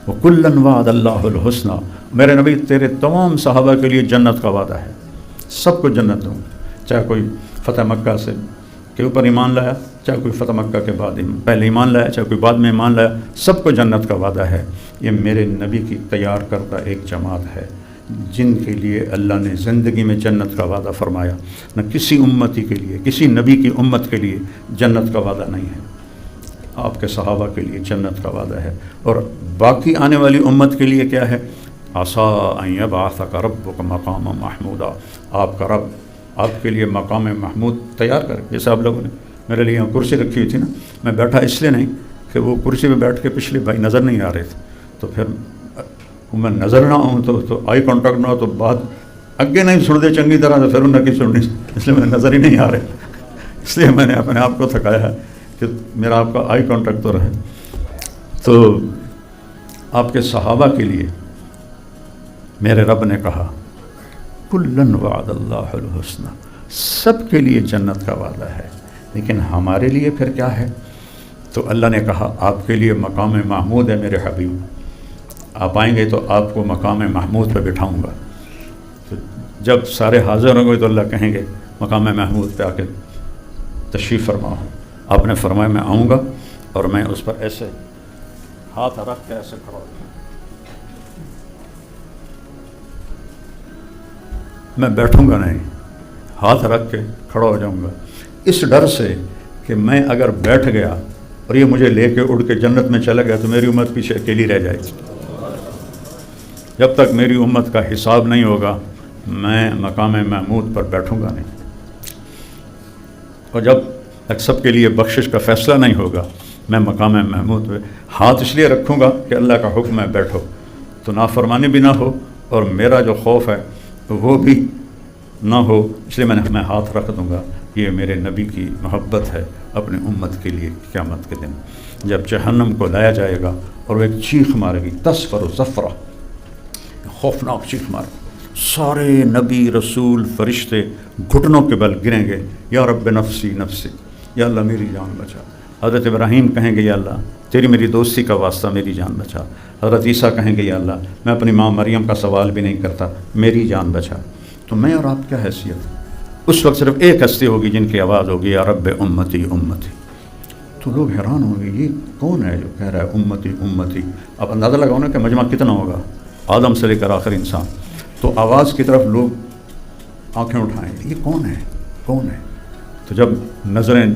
وَكُلًّا وَعَدَ اللَّهُ الْحُسْنَى، میرے نبی تیرے تمام صحابہ کے لیے جنت کا وعدہ ہے، سب کو جنت دوں، چاہے کوئی فتح مکہ سے کے اوپر ایمان لایا، چاہے کوئی فتح مکہ کے بعد پہلے ایمان لایا، چاہے کوئی بعد میں ایمان لایا، سب کو جنت کا وعدہ ہے۔ یہ میرے نبی کی تیار کردہ ایک جماعت ہے جن کے لیے اللہ نے زندگی میں جنت کا وعدہ فرمایا۔ نہ کسی امتی کے لیے، کسی نبی کی امت کے لیے جنت کا وعدہ نہیں ہے، آپ کے صحابہ کے لیے جنت کا وعدہ ہے۔ اور باقی آنے والی امت کے لیے کیا ہے؟ عسیٰ ان یبعثک ربک مقاما محمودا، آپ کا رب آپ کے لیے مقام محمود تیار کرے۔ جیسے آپ لوگوں نے میرے لیے یہاں کرسی رکھی ہوئی تھی نا، میں بیٹھا اس لیے نہیں کہ وہ کرسی پہ بیٹھ کے پچھلے بھائی نظر نہیں آ رہے تھے، تو پھر میں نظر نہ آؤں تو آئی کانٹیکٹ نہ ہو تو بات اگے نہیں سن دے چنگی طرح، تو پھر انہیں کی سننی، اس لیے میں نظر ہی نہیں آ رہے، اس لیے میں نے اپنے آپ کو تھکایا ہے کہ میرا آپ کا آئی کانٹیکٹ تو رہے۔ تو آپ کے صحابہ کے لیے میرے رب نے کہا کُلًّا وعد اللہ الحسنى، سب کے لیے جنت کا وعدہ ہے، لیکن ہمارے لیے پھر کیا ہے؟ تو اللہ نے کہا آپ کے لیے مقام محمود ہے میرے حبیب، آپ آئیں گے تو آپ کو مقام محمود پہ بٹھاؤں گا۔ تو جب سارے حاضر ہوں گے تو اللہ کہیں گے مقام محمود پہ آ کے تشریف فرماؤ۔ آپ نے فرمایا میں آؤں گا اور میں اس پر ایسے ہاتھ رکھ کے ایسے کھڑا ہوں، میں بیٹھوں گا نہیں، ہاتھ رکھ کے کھڑا ہو جاؤں گا، اس ڈر سے کہ میں اگر بیٹھ گیا اور یہ مجھے لے کے اڑ کے جنت میں چلا گیا تو میری امت پیچھے اکیلی رہ جائے گی۔ جب تک میری امت کا حساب نہیں ہوگا میں مقام محمود پر بیٹھوں گا نہیں، اور جب تک سب کے لیے بخشش کا فیصلہ نہیں ہوگا میں مقام محمود پہ ہاتھ اس لیے رکھوں گا کہ اللہ کا حکم ہے بیٹھو، تو نافرمانی بھی نہ ہو اور میرا جو خوف ہے وہ بھی نہ ہو، اس لیے میں ہاتھ رکھ دوں گا۔ یہ میرے نبی کی محبت ہے اپنی امت کے لیے۔ قیامت کے دن جب جہنم کو لایا جائے گا اور وہ ایک چیخ مارے گی، تصفر زفرہ، خوفناک چیخ مارے، سارے نبی رسول فرشتے گھٹنوں کے بل گریں گے، یا رب نفسی نفسی، یا اللہ میری جان بچا۔ حضرت ابراہیم کہیں گے یا اللہ تیری میری دوستی کا واسطہ میری جان بچا۔ حضرت عیسیٰ کہیں گے یا اللہ میں اپنی ماں مریم کا سوال بھی نہیں کرتا، میری جان بچا۔ تو میں اور آپ کیا حیثیت؟ اس وقت صرف ایک ہستی ہوگی جن کی آواز ہوگی یا رب امتی امتی۔ تو لوگ حیران ہوں گے یہ کون ہے جو کہہ رہا ہے امتی امتی؟ اب اندازہ لگاؤ نا کہ مجمع کتنا ہوگا، آدم سے لے کر آخر انسان۔ تو آواز کی طرف لوگ آنکھیں اٹھائیں گے، یہ کون ہے کون ہے؟ تو جب نظریں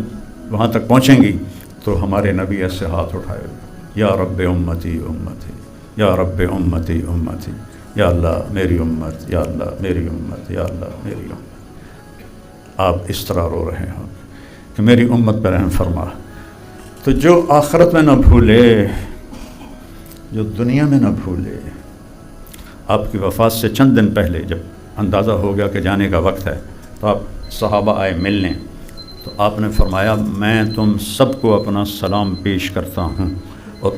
وہاں تک پہنچیں گی تو ہمارے نبی ایسے ہاتھ اٹھائے گا، یا رب امتی امتی، یا رب امتی امتی، یا اللہ میری امت، یا اللہ میری امت، یا اللہ میری امت۔ آپ اس طرح رو رہے ہوں کہ میری امت پر رحم فرما۔ تو جو آخرت میں نہ بھولے، جو دنیا میں نہ بھولے، آپ کی وفات سے چند دن پہلے جب اندازہ ہو گیا کہ جانے کا وقت ہے تو آپ صحابہ آئے ملنے، تو آپ نے فرمایا میں تم سب کو اپنا سلام پیش کرتا ہوں، اور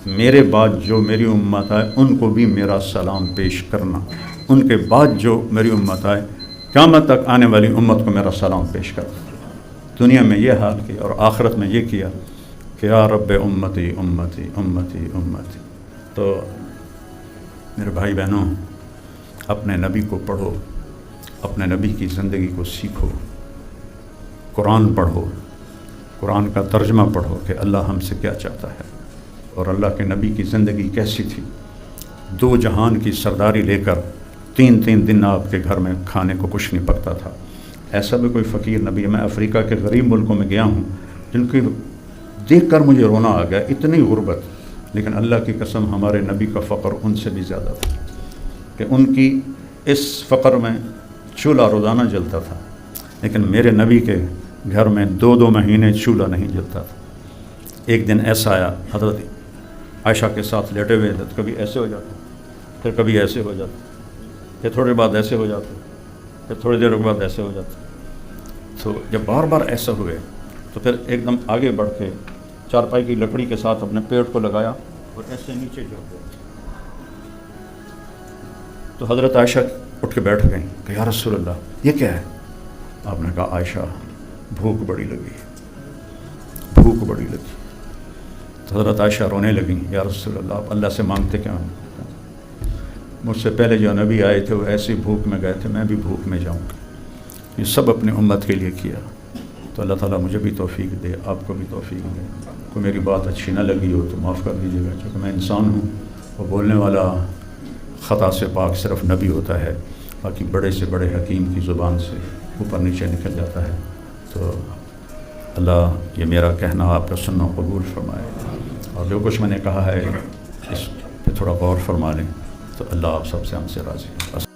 میرے بعد جو میری امت آئے ان کو بھی میرا سلام پیش کرنا، ان کے بعد جو میری امت آئے قیامت تک آنے والی امت کو میرا سلام پیش کرنا۔ دنیا میں یہ حال کیا اور آخرت میں یہ کیا کہ یا رب امتی امتی امتی امتی۔ تو میرے بھائی بہنوں، اپنے نبی کو پڑھو، اپنے نبی کی زندگی کو سیکھو، قرآن پڑھو، قرآن کا ترجمہ پڑھو کہ اللہ ہم سے کیا چاہتا ہے، اور اللہ کے نبی کی زندگی کیسی تھی۔ 2 جہان کی سرداری لے کر 3 دن آپ کے گھر میں کھانے کو کچھ نہیں پکتا تھا۔ ایسا بھی کوئی فقیر نبی، میں افریقہ کے غریب ملکوں میں گیا ہوں جن کی دیکھ کر مجھے رونا آ گیا، اتنی غربت، لیکن اللہ کی قسم ہمارے نبی کا فقر ان سے بھی زیادہ تھا کہ ان کی اس فقر میں چولہا روزانہ جلتا تھا، لیکن میرے نبی کے گھر میں 2 مہینے چولہا نہیں جلتا تھا۔ ایک دن ایسا آیا، حضرت عائشہ کے ساتھ لیٹے ہوئے تھے، کبھی ایسے ہو جاتے پھر کبھی ایسے ہو جاتے، پھر تھوڑی بعد ایسے ہو جاتے، پھر تھوڑی دیر کے بعد ایسے ہو جاتے۔ تو جب بار بار ایسا ہوئے تو پھر ایک دم آگے بڑھ کے چارپائی کی لکڑی کے ساتھ اپنے پیٹ کو لگایا اور ایسے نیچے جھک گئے۔ تو حضرت عائشہ اٹھ کے بیٹھ گئیں کہ یا رسول اللہ یہ کیا ہے؟ آپ نے کہا عائشہ بھوک بڑی لگی، بھوک بڑی لگی۔ تو حضرت عائشہ رونے لگیں، یا رسول اللہ آپ اللہ سے مانگتے کیا ہیں؟ مجھ سے پہلے جو نبی آئے تھے وہ ایسی بھوک میں گئے تھے، میں بھی بھوک میں جاؤں گا. یہ سب اپنی امت کے لیے کیا. تو اللہ تعالیٰ مجھے بھی توفیق دے، آپ کو بھی توفیق دے. کوئی میری بات اچھی نہ لگی ہو تو معاف کر دیجیے گا، چونکہ میں انسان ہوں اور بولنے والا خطا سے پاک صرف نبی ہوتا ہے، باقی بڑے سے بڑے حکیم کی زبان سے اوپر نیچے نکل جاتا ہے. تو اللہ یہ میرا کہنا آپ کا سننا قبول فرمائے، اور جو کچھ میں نے کہا ہے اس پہ تھوڑا غور فرما لیں، تو اللہ آپ سب سے ہم سے راضی ہے.